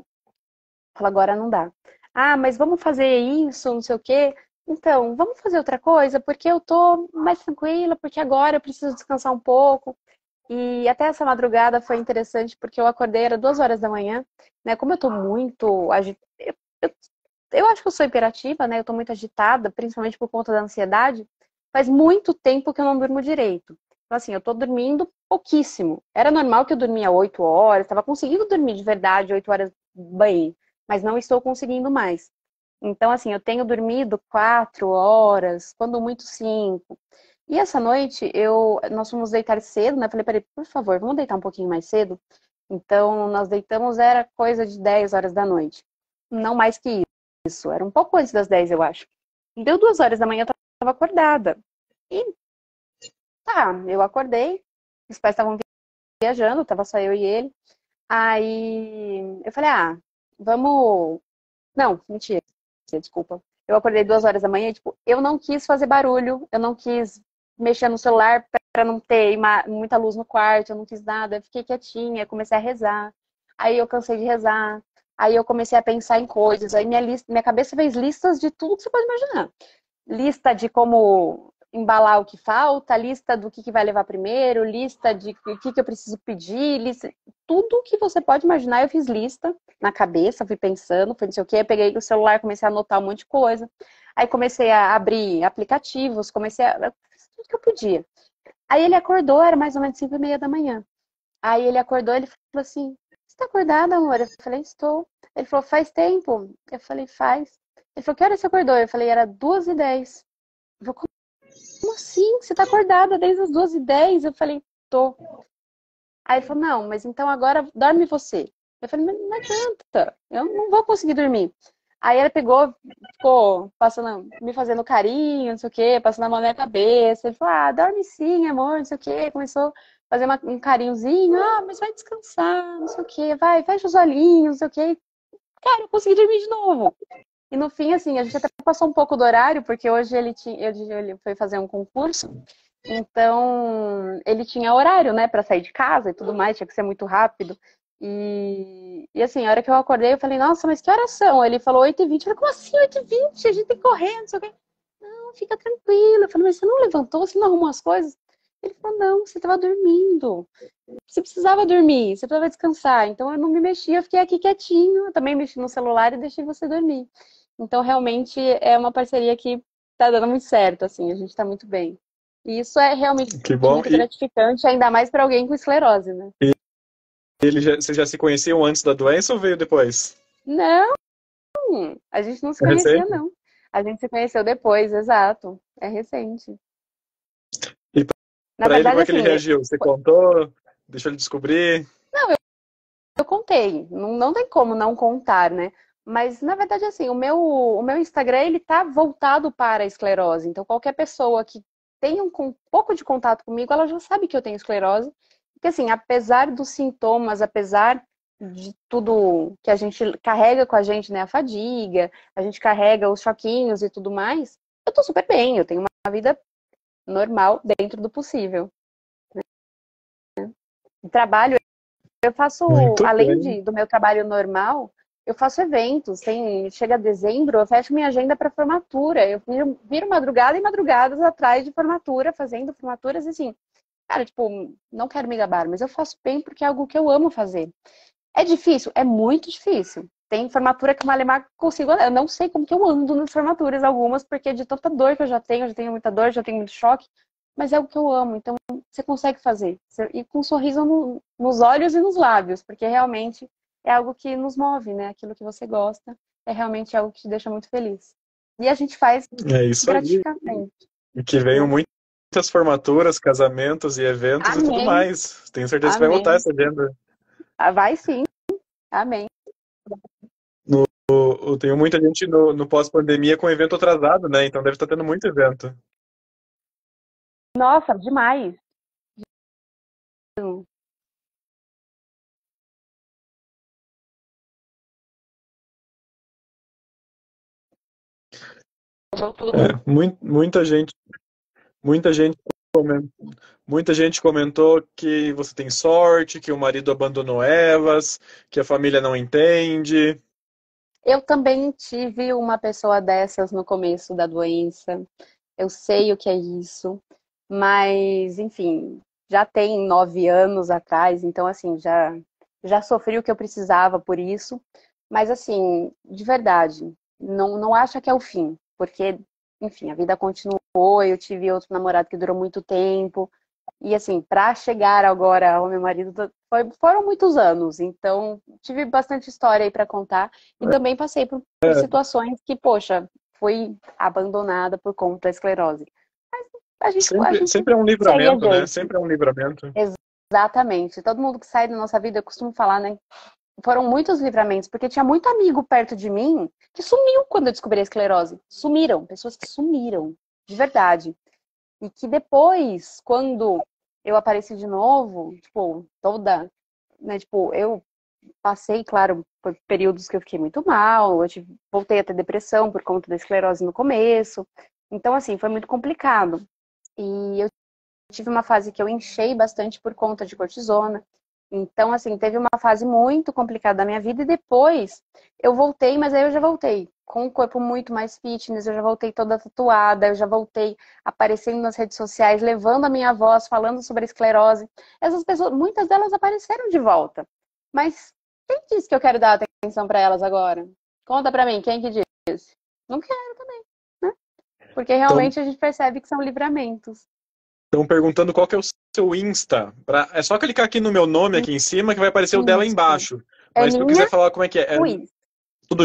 Fala, agora não dá. Ah, mas vamos fazer isso, não sei o quê. Então, vamos fazer outra coisa, porque eu tô mais tranquila, porque agora eu preciso descansar um pouco. E até essa madrugada foi interessante, porque eu acordei, era 2 horas da manhã, né? Como eu tô muito agitada, eu, eu acho que eu sou hiperativa, né? Eu tô muito agitada, principalmente por conta da ansiedade. Faz muito tempo que eu não durmo direito. Então, assim, eu tô dormindo pouquíssimo. Era normal que eu dormia 8 horas, estava conseguindo dormir de verdade 8 horas bem, mas não estou conseguindo mais. Então, assim, eu tenho dormido 4 horas, quando muito 5. E essa noite nós fomos deitar cedo, né? Falei para ele, por favor, vamos deitar um pouquinho mais cedo. Então, nós deitamos, era coisa de 10 horas da noite. Não mais que isso, era um pouco antes das 10, eu acho. Deu 2 horas da manhã, eu estava acordada. E tá, eu acordei, os pais estavam viajando, tava só eu e ele. Aí eu falei, ah, vamos. Não, mentira, desculpa. Eu acordei 2 horas da manhã e, tipo, eu não quis fazer barulho, eu não quis mexer no celular para não ter muita luz no quarto, eu não quis nada, eu fiquei quietinha, comecei a rezar. Aí eu cansei de rezar. Aí eu comecei a pensar em coisas. Aí minha cabeça fez listas de tudo que você pode imaginar. Lista de como embalar o que falta, lista do que vai levar primeiro, lista de o que eu preciso pedir, lista, tudo que você pode imaginar, eu fiz lista na cabeça, fui pensando, foi não sei o que, peguei o celular, comecei a anotar um monte de coisa. Aí comecei a abrir aplicativos, comecei a tudo que eu podia. Aí ele acordou, era mais ou menos 5:30 da manhã. Aí ele acordou, ele falou assim, você tá acordada, amor? Eu falei, estou. Ele falou, faz tempo? Eu falei, faz. Ele falou, que hora você acordou? Eu falei, era 2:10. Eu falei, como assim? Você tá acordada desde as 2:10? Eu falei, tô. Aí ele falou, não, mas então agora dorme você. Eu falei, mas não adianta, eu não vou conseguir dormir. Aí ela pegou, ficou passando, me fazendo carinho, não sei o quê, passando a mão na minha cabeça. Ele falou, ah, dorme sim, amor, não sei o quê. Começou um carinhozinho, mas vai descansar, não sei o quê, vai, fecha os olhinhos, não sei o quê. Cara, eu consegui dormir de novo. E no fim, assim, a gente até passou um pouco do horário, porque hoje ele foi fazer um concurso, então ele tinha horário, né, pra sair de casa e tudo mais, tinha que ser muito rápido. E assim, a hora que eu acordei, eu falei, nossa, mas que horas são? Ele falou 8h20. Eu falei, como assim 8h20? A gente tem que correr, não sei o quê. Não, fica tranquilo. Eu falei, mas você não levantou? Você não arrumou as coisas? Ele falou, não, você estava dormindo. Você precisava dormir, você precisava descansar. Então eu não me mexi, eu fiquei aqui quietinho. Eu também mexi no celular e deixei você dormir. Então realmente é uma parceria que tá dando muito certo, assim, a gente tá muito bem. E isso é realmente Que bom. muito gratificante, ainda mais para alguém com esclerose, né? Vocês já se conheciam antes da doença ou veio depois? Não, a gente não se É conhecia, recente? não. A gente se conheceu depois, exato. É recente. E Na pra ele, como verdade, é que ele assim, reagiu? Você contou? Deixou ele descobrir? eu contei. Não, não tem como não contar, né? Mas, na verdade, assim, o meu Instagram, ele tá voltado para a esclerose. Então, qualquer pessoa que tenha um pouco de contato comigo, ela já sabe que eu tenho esclerose. Porque, assim, apesar dos sintomas, apesar de tudo que a gente carrega com a gente, né? A fadiga, a gente carrega os choquinhos e tudo mais, eu tô super bem. Eu tenho uma vida normal dentro do possível. Trabalho. Eu faço, Muito além bem. do meu trabalho normal, eu faço eventos. Chega dezembro, eu fecho minha agenda para formatura. Eu viro madrugada e madrugadas atrás de formatura, fazendo formaturas e assim. Cara, tipo, não quero me gabar, mas eu faço bem porque é algo que eu amo fazer. É difícil? É muito difícil. Tem formatura que o Malemar consigo. Eu não sei como que eu ando nas formaturas algumas, porque de tanta dor que eu já tenho muita dor, já tenho muito choque, mas é o que eu amo. Então você consegue fazer. E com um sorriso nos olhos e nos lábios, porque realmente é algo que nos move, né? Aquilo que você gosta é realmente algo que te deixa muito feliz. E a gente faz É isso aí. gratificamente, E que venham né? muitas formaturas, casamentos e eventos e tudo Amém, mais. Tenho certeza que vai voltar amém. essa agenda. Ah, vai sim, amém. Tenho muita gente no pós-pandemia com evento atrasado, né? Então deve estar tendo muito evento. Nossa, demais. É, muita gente, comen- muita gente comentou que você tem sorte, que o marido abandonou Evas, que a família não entende. Eu também tive uma pessoa dessas no começo da doença. Eu sei o que é isso, mas, enfim, já tem 9 anos atrás, então, assim, já sofri o que eu precisava por isso. Mas, assim, de verdade, não acha que é o fim, porque, enfim, a vida continuou. Eu tive outro namorado que durou muito tempo. E assim, para chegar agora ao meu marido, foram muitos anos. Então, tive bastante história aí para contar. E também passei por situações que, poxa, fui abandonada por conta da esclerose. Mas a Sempre, gente sempre é um segue livramento, né? adiante. Sempre é um livramento. Exatamente. Todo mundo que sai da nossa vida, eu costumo falar, né? Foram muitos livramentos, porque tinha muito amigo perto de mim que sumiu quando eu descobri a esclerose. Sumiram, pessoas que sumiram, de verdade. E que depois, quando eu apareci de novo, tipo, toda, né, tipo, eu passei, claro, por períodos que eu fiquei muito mal, voltei a ter depressão por conta da esclerose no começo. Então, assim, foi muito complicado. E eu tive uma fase que eu inchei bastante por conta de cortisona. Então, assim, teve uma fase muito complicada da minha vida e depois eu voltei, mas aí eu já voltei com um corpo muito mais fitness, eu já voltei toda tatuada, eu já voltei aparecendo nas redes sociais, levando a minha voz, falando sobre a esclerose. Essas pessoas, muitas delas apareceram de volta. Mas quem disse que eu quero dar atenção para elas agora? Conta para mim, quem que disse? Não quero também, né? Porque Então, realmente a gente percebe que são livramentos. estão perguntando qual que é o seu Insta. É só clicar aqui no meu nome aqui em cima que vai aparecer o dela Isso. embaixo. Mas se tu Aninha quiser falar como é que é, Ruiz. tudo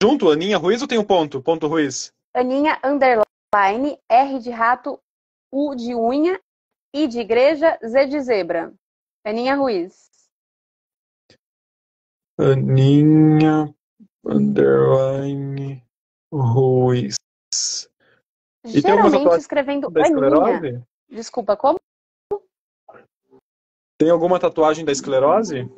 junto, Aninha Ruiz ou tem um ponto? Ponto Ruiz? Aninha underline, R de rato, U de unha, I de igreja, Z de zebra. Aninha Ruiz. Aninha underline Ruiz. E tem alguma Geralmente tatuagem escrevendo da Aninha. esclerose? Desculpa, como? Tem alguma tatuagem da esclerose?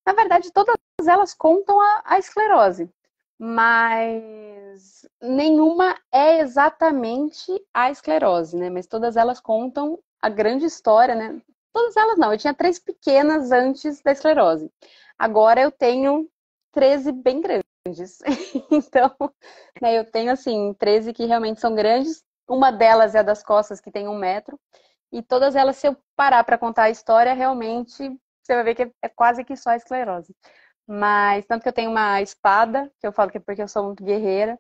Na verdade, todas elas contam a esclerose, mas nenhuma é exatamente a esclerose, né? Mas todas elas contam a grande história, né? Todas elas não, eu tinha 3 pequenas antes da esclerose. Agora eu tenho 13 bem grandes. Então, né, eu tenho assim, 13 que realmente são grandes. Uma delas é a das costas, que tem 1 metro. E todas elas, se eu parar para contar a história, realmente você vai ver que é quase que só a esclerose. Mas tanto que eu tenho uma espada, que eu falo que é porque eu sou muito guerreira,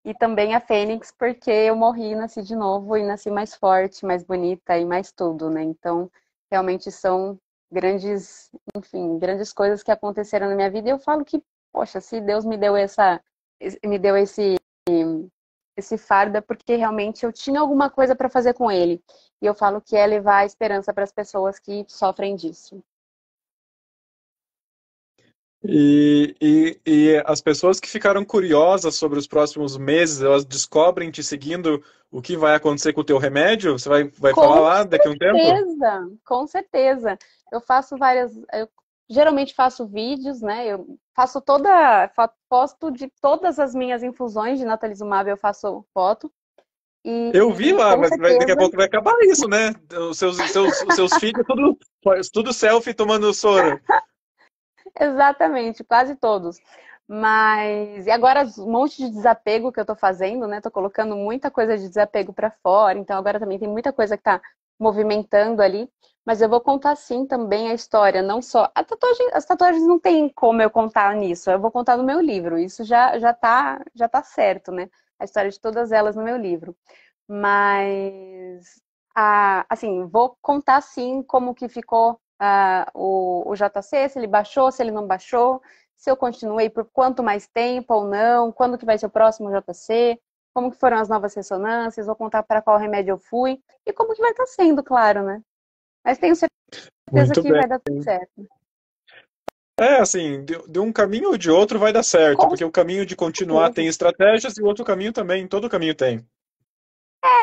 e também a fênix, porque eu morri e nasci de novo, e nasci mais forte, mais bonita e mais tudo, né? Então, realmente são grandes, enfim, grandes coisas que aconteceram na minha vida. E eu falo que, poxa, se Deus me deu esse fardo, é porque realmente eu tinha alguma coisa para fazer com ele. E eu falo que é levar a esperança para as pessoas que sofrem disso. E as pessoas que ficaram curiosas sobre os próximos meses, elas descobrem te seguindo o que vai acontecer com o teu remédio? Você vai falar Com lá daqui a um tempo? certeza, com certeza. Eu faço várias. Eu geralmente faço vídeos, né? Eu faço posto de todas as minhas infusões de natalizumab, eu faço foto. Eu vi E lá, com mas daqui a certeza, pouco vai acabar isso, né? Os seus filhos, tudo selfie tomando soro. exatamente, quase todos. Mas, e agora um monte de desapego que eu tô fazendo, né? Tô colocando muita coisa de desapego para fora, então agora também tem muita coisa que tá movimentando ali. Mas eu vou contar sim também a história, não só. As tatuagens não tem como eu contar nisso, eu vou contar no meu livro, isso já tá certo, né? A história de todas elas no meu livro. Mas, assim, vou contar sim como que ficou o JC, se ele baixou, se ele não baixou, se eu continuei por quanto mais tempo ou não, quando que vai ser o próximo JC, como que foram as novas ressonâncias, vou contar para qual remédio eu fui e como que vai estar sendo, claro, né? Mas tenho certeza Muito que bem. vai dar tudo certo. É, assim, de um caminho ou de outro vai dar certo, Com porque o caminho de continuar tem certeza. estratégias e o outro caminho também, todo caminho tem.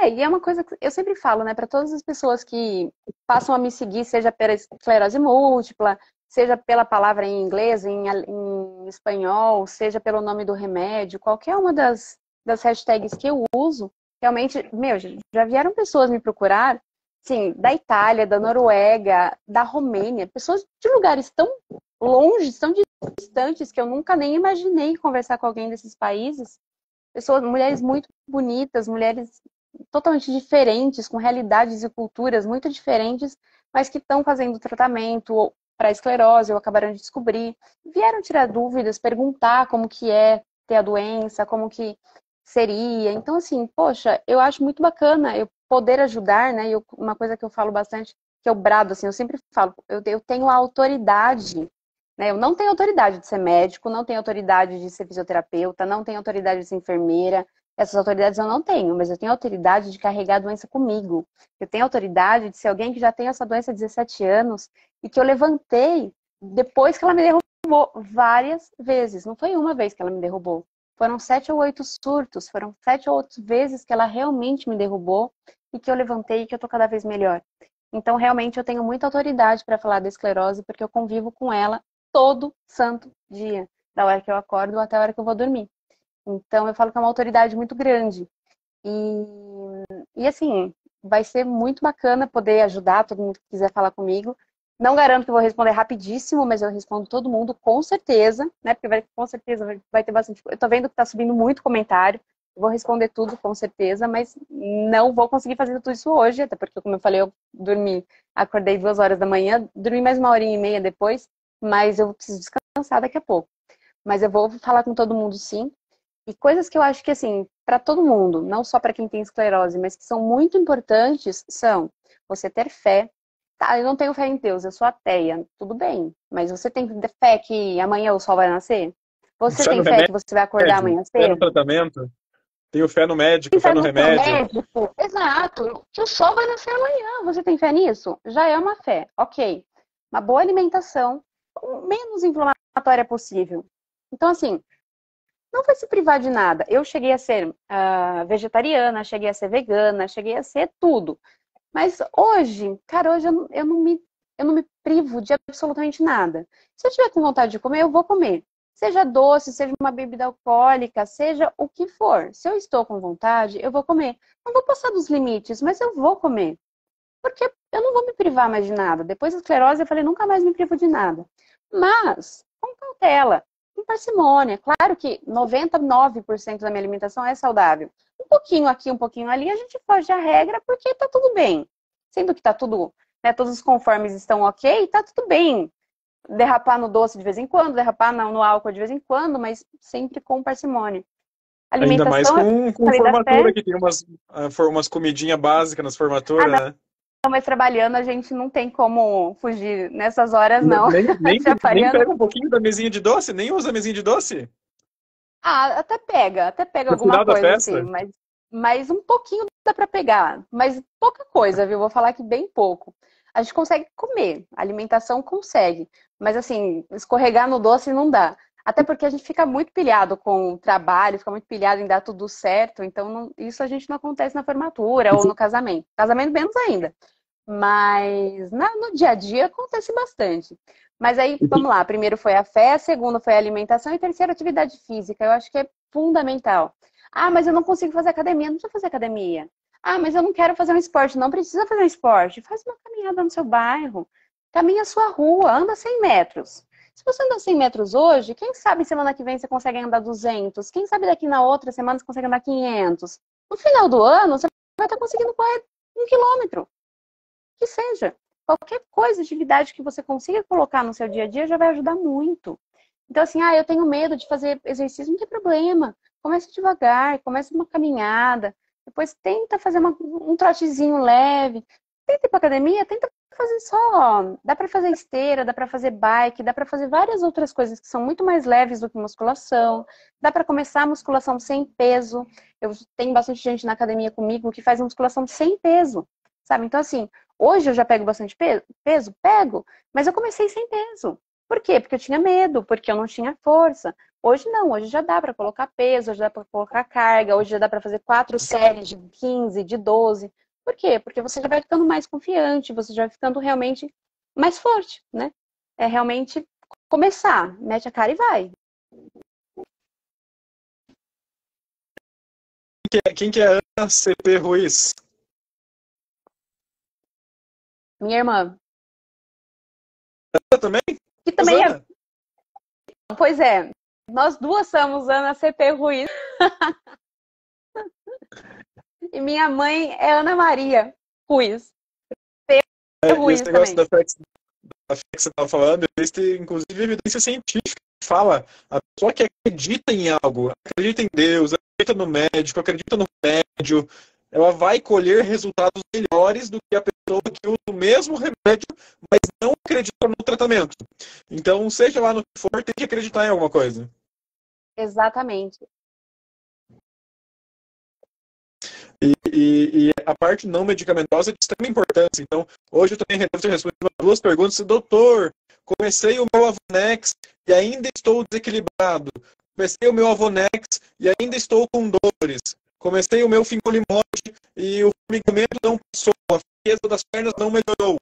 E é uma coisa que eu sempre falo, né, para todas as pessoas que passam a me seguir, seja pela esclerose múltipla, seja pela palavra em inglês, em espanhol, seja pelo nome do remédio, qualquer uma das hashtags que eu uso, realmente, meu, já vieram pessoas me procurar, sim, da Itália, da Noruega, da Romênia, pessoas de lugares tão longe, tão distantes, que eu nunca nem imaginei conversar com alguém desses países. Pessoas, mulheres muito bonitas, mulheres totalmente diferentes, com realidades e culturas muito diferentes, mas que estão fazendo tratamento para esclerose ou acabaram de descobrir. Vieram tirar dúvidas, perguntar como que é ter a doença, como que seria. Então, assim, poxa, eu acho muito bacana eu poder ajudar, né? E uma coisa que eu falo bastante, que eu brado, assim, eu sempre falo, eu tenho a autoridade, né? Eu não tenho autoridade de ser médico, não tenho autoridade de ser fisioterapeuta, não tenho autoridade de ser enfermeira, essas autoridades eu não tenho, mas eu tenho autoridade de carregar a doença comigo. Eu tenho autoridade de ser alguém que já tem essa doença há 17 anos e que eu levantei depois que ela me derrubou várias vezes. Não foi uma vez que ela me derrubou. Foram 7 ou 8 surtos, foram 7 ou 8 vezes que ela realmente me derrubou e que eu levantei e que eu tô cada vez melhor. Então, realmente, eu tenho muita autoridade para falar da esclerose, porque eu convivo com ela todo santo dia, da hora que eu acordo até a hora que eu vou dormir. Então, eu falo que é uma autoridade muito grande. E assim, vai ser muito bacana poder ajudar todo mundo que quiser falar comigo. Não garanto que eu vou responder rapidíssimo, mas eu respondo todo mundo com certeza, né? Porque com certeza vai ter bastante. Eu tô vendo que tá subindo muito comentário. Eu vou responder tudo com certeza, mas não vou conseguir fazer tudo isso hoje, até porque, como eu falei, eu dormi, acordei 2 horas da manhã, dormi mais 1 horinha e meia depois, mas eu preciso descansar daqui a pouco. Mas eu vou falar com todo mundo sim. E coisas que eu acho que, assim, para todo mundo, não só para quem tem esclerose, mas que são muito importantes, são você ter fé. Tá, eu não tenho fé em Deus, eu sou ateia, tudo bem. Mas você tem fé que amanhã o sol vai nascer? Você Fé no tem fé que você vai acordar remédio, amanhã fé no cedo? tratamento, tenho fé no médico, Tem fé fé no no seu remédio. médico? Exato. Que o sol vai nascer amanhã. Você tem fé nisso? Já é uma fé. Ok. Uma boa alimentação, o menos inflamatória possível. Então, assim, não vai se privar de nada. Eu cheguei a ser vegetariana, cheguei a ser vegana, cheguei a ser tudo. Mas hoje, cara, hoje eu não me eu não me privo de absolutamente nada. Se eu tiver com vontade de comer, eu vou comer. Seja doce, seja uma bebida alcoólica, seja o que for. Se eu estou com vontade, eu vou comer. Não vou passar dos limites, mas eu vou comer. Porque eu não vou me privar mais de nada. Depois da esclerose, eu falei, nunca mais me privo de nada. Mas, com cautela, com parcimônia. Claro que 99% da minha alimentação é saudável. Um pouquinho aqui, um pouquinho ali, a gente foge à regra porque tá tudo bem. Sendo que tá tudo, né, todos os conformes estão ok, tá tudo bem. Derrapar no doce de vez em quando, derrapar no álcool de vez em quando, mas sempre com parcimônia. Ainda mais Alimentação, eu com falei da formatura, fé. que tem umas comidinhas básicas nas formaturas, né? Mas trabalhando a gente não tem como fugir nessas horas, não. Nem Trabalhando. pega um pouquinho da mesinha de doce? Nem usa a mesinha de doce? Ah, até pega Pra alguma tirar da coisa, assim, festa? mas um pouquinho dá pra pegar. Mas pouca coisa, viu? Vou falar que bem pouco. A gente consegue comer, a alimentação consegue. Mas assim, escorregar no doce não dá. Até porque a gente fica muito pilhado com o trabalho, fica muito pilhado em dar tudo certo. Então, isso a gente não acontece na formatura ou no casamento. Casamento menos ainda. Mas no dia a dia acontece bastante. Mas aí, vamos lá. Primeiro foi a fé, segundo foi a alimentação e terceiro atividade física. Eu acho que é fundamental. Ah, mas eu não consigo fazer academia. Não precisa fazer academia. Ah, mas eu não quero fazer um esporte. Não precisa fazer um esporte. Faz uma caminhada no seu bairro. Caminha a sua rua. Anda 100 metros. Se você anda 100 metros hoje, quem sabe semana que vem você consegue andar 200? Quem sabe daqui na outra semana você consegue andar 500? No final do ano, você vai estar conseguindo correr 1 quilômetro que seja. Qualquer coisa, atividade que você consiga colocar no seu dia a dia já vai ajudar muito. Então, assim, eu tenho medo de fazer exercício, não tem problema. Comece devagar, comece uma caminhada, depois tenta fazer um trotezinho leve. Tenta ir pra academia, tenta fazer só. Dá pra fazer esteira, dá pra fazer bike, dá pra fazer várias outras coisas que são muito mais leves do que musculação. Dá pra começar a musculação sem peso. Eu tenho bastante gente na academia comigo que faz musculação sem peso, sabe? Então, assim, hoje eu já pego bastante peso? Pego, mas eu comecei sem peso. Por quê? Porque eu tinha medo, porque eu não tinha força. Hoje não, hoje já dá para colocar peso, hoje dá para colocar carga, hoje já dá para fazer 4 séries de 15, de 12. Por quê? Porque você já vai ficando mais confiante, você já vai ficando realmente mais forte, né? É realmente começar, mete a cara e vai. Quem que é Ana CP Ruiz? Minha irmã, Ana também? que Mas também é. Ana. Pois é, nós duas somos Ana CP Ruiz. E minha mãe é Ana Maria Ruiz. E esse Ruiz negócio também. da fé que você estava falando, existe inclusive evidência científica que fala a pessoa que acredita em algo, acredita em Deus, acredita no médico, acredita no remédio, ela vai colher resultados melhores do que a pessoa que usa o mesmo remédio, mas não acredita no tratamento. Então, seja lá no que for, tem que acreditar em alguma coisa. Exatamente. E a parte não medicamentosa é de extrema importância. Então, hoje eu também resolvi responder duas perguntas. Doutor, comecei o meu Avonex e ainda estou desequilibrado. Comecei o meu Avonex e ainda estou com dores. Comecei o meu Fingolimod e o formigamento não passou. A fraqueza das pernas não melhorou.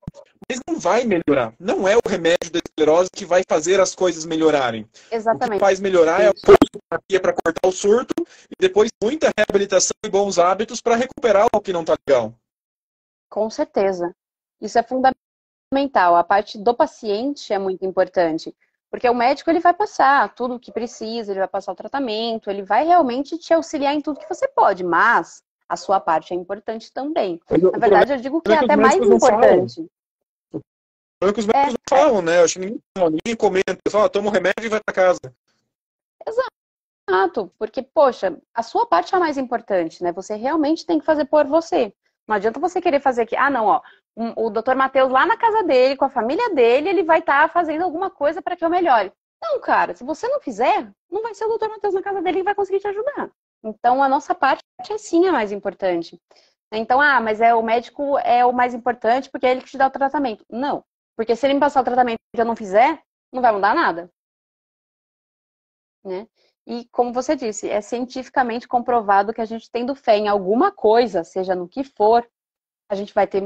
Mas não vai melhorar. Não é o remédio da esclerose que vai fazer as coisas melhorarem. O que Exatamente. faz melhorar é a terapia para cortar o surto e depois muita reabilitação e bons hábitos para recuperar o que não está legal. Com certeza. Isso é fundamental. A parte do paciente é muito importante. Porque o médico ele vai passar tudo o que precisa, ele vai passar o tratamento, ele vai realmente te auxiliar em tudo que você pode, mas a sua parte é importante também. Na O problema verdade, eu digo que é é que os até mais médicos não falam. importante. O problema é que os médicos É, não falam, né? Eu acho que ninguém fala, ninguém comenta. Só toma o remédio e vai para casa. exato, porque, poxa, a sua parte é a mais importante, né? Você realmente tem que fazer por você. Não adianta você querer fazer aqui, não, ó, o doutor Matheus lá na casa dele, com a família dele, ele vai estar fazendo alguma coisa para que eu melhore. Não, cara, se você não fizer, não vai ser o doutor Matheus na casa dele que vai conseguir te ajudar. Então, a nossa parte é sim a mais importante. Então, mas o médico é o mais importante porque é ele que te dá o tratamento. Não, porque se ele me passar o tratamento e eu não fizer, não vai mudar nada, né? E como você disse, é cientificamente comprovado que a gente tendo fé em alguma coisa, seja no que for, a gente vai ter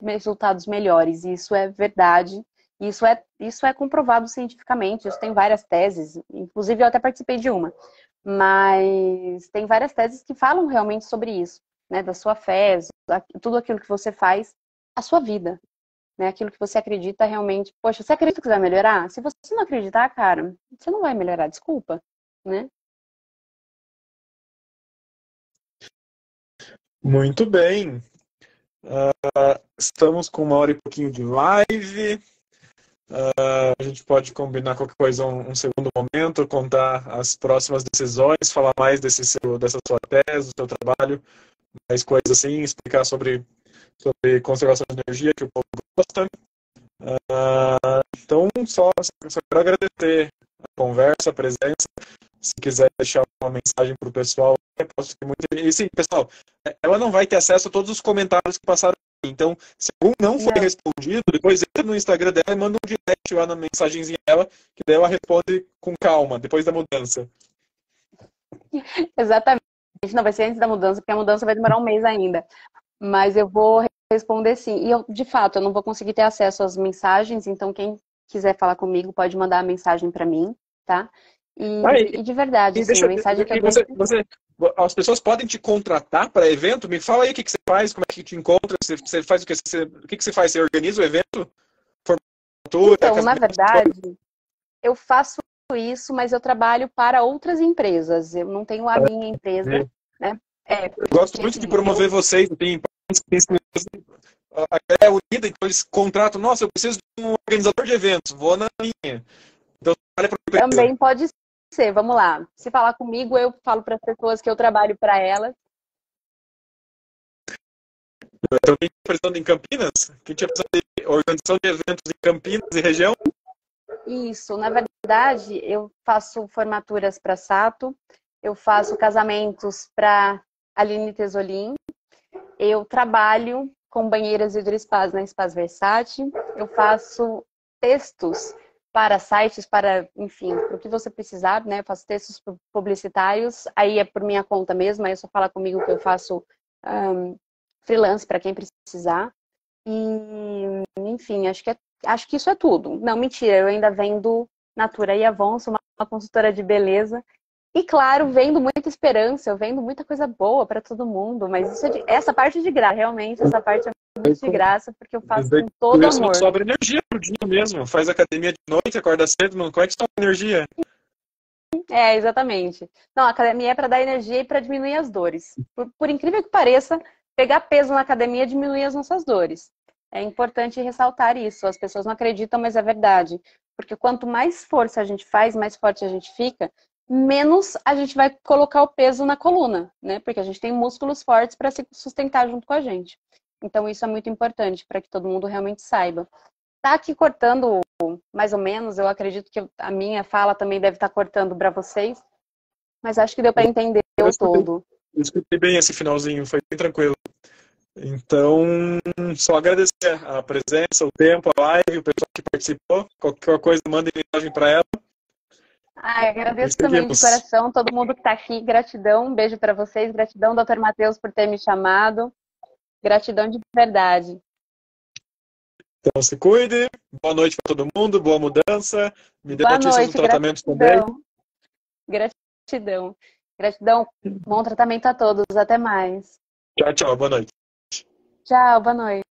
resultados melhores. E isso é verdade. Isso é comprovado cientificamente. Isso tem várias teses. Inclusive, eu até participei de uma. Mas tem várias teses que falam realmente sobre isso, né? Da sua fé, tudo aquilo que você faz, a sua vida, né? Aquilo que você acredita realmente. Poxa, você acredita que vai melhorar? Se você não acreditar, cara, você não vai melhorar, desculpa, né? Muito bem. Estamos com 1 hora e pouquinho de live. A gente pode combinar qualquer coisa um segundo momento, contar as próximas decisões, falar mais dessa sua tese, do seu trabalho, mais coisas assim, explicar sobre conservação de energia, que o povo gosta. Então, só quero agradecer a conversa, a presença. Se quiser deixar uma mensagem para o pessoal, eu posso ter muito. E sim, pessoal, ela não vai ter acesso a todos os comentários que passaram aqui. Então, se algum não foi Não, respondido, depois entra no Instagram dela e manda um direct lá na mensagenzinha dela, que daí ela responde com calma, depois da mudança. exatamente. Não vai ser antes da mudança, porque a mudança vai demorar um mês ainda. Mas eu vou responder sim. E eu, de fato, eu não vou conseguir ter acesso às mensagens, então quem quiser falar comigo pode mandar a mensagem para mim, tá? E de verdade, E assim, a deixa, mensagem que eu e deixo. as pessoas podem te contratar para evento? Me fala aí o que você faz, como é que te encontra, você faz o que o que você faz? Você organiza o evento? Formatura, Então, na casamento? verdade, eu faço isso, mas eu trabalho para outras empresas. Eu não tenho a minha empresa, né? Eu gosto Porque muito de assim, eu promover vocês, a galera é unida, então eles contratam, nossa, eu preciso de um organizador de eventos, vou na linha. Então, olha para a empresa. também pode ser, vamos lá. Se falar comigo, eu falo para as pessoas que eu trabalho para elas. Então, quem está precisando em Campinas? Quem tinha precisando de organização de eventos em Campinas e região? Isso, na verdade, eu faço formaturas para Sato, eu faço casamentos para Aline Tesolin, eu trabalho com banheiras hidroespas na Spas Versace, eu faço textos para sites, para, enfim, para o que você precisar, né? Eu faço textos publicitários, aí é por minha conta mesmo, aí é só fala comigo que eu faço freelance para quem precisar. E, enfim, acho que isso é tudo. Não, mentira, eu ainda vendo Natura e Avon, sou uma consultora de beleza. E claro, vendo muita esperança, eu vendo muita coisa boa para todo mundo, mas essa parte é de graça, realmente, essa parte é muito de graça, porque eu faço com Com todo isso não amor. sobra energia pro dia mesmo. Faz academia de noite, acorda cedo, não como é que sobra energia? É, exatamente. Não, a academia é para dar energia e para diminuir as dores. Por incrível que pareça, pegar peso na academia diminui as nossas dores. É importante ressaltar isso. As pessoas não acreditam, mas é verdade. Porque quanto mais força a gente faz, mais forte a gente fica, menos a gente vai colocar o peso na coluna, né? Porque a gente tem músculos fortes para se sustentar junto com a gente. Então, isso é muito importante para que todo mundo realmente saiba. Tá aqui cortando mais ou menos, eu acredito que a minha fala também deve estar cortando para vocês, mas acho que deu para entender Eu o todo. escutei bem esse finalzinho, foi bem tranquilo. Então, só agradecer a presença, o tempo, a live, o pessoal que participou. Qualquer coisa, manda mensagem para ela. Ah, E agradeço também de seguimos. coração todo mundo que está aqui. Gratidão, um beijo para vocês. Gratidão, Dr. Matheus, por ter me chamado. Gratidão de verdade. Então, se cuide. Boa noite para todo mundo, boa mudança. Me dê Boa notícias do noite, tratamento também. gratidão. Gratidão. Gratidão. Bom tratamento a todos. Até mais. Tchau, tchau. Boa noite. Tchau, boa noite.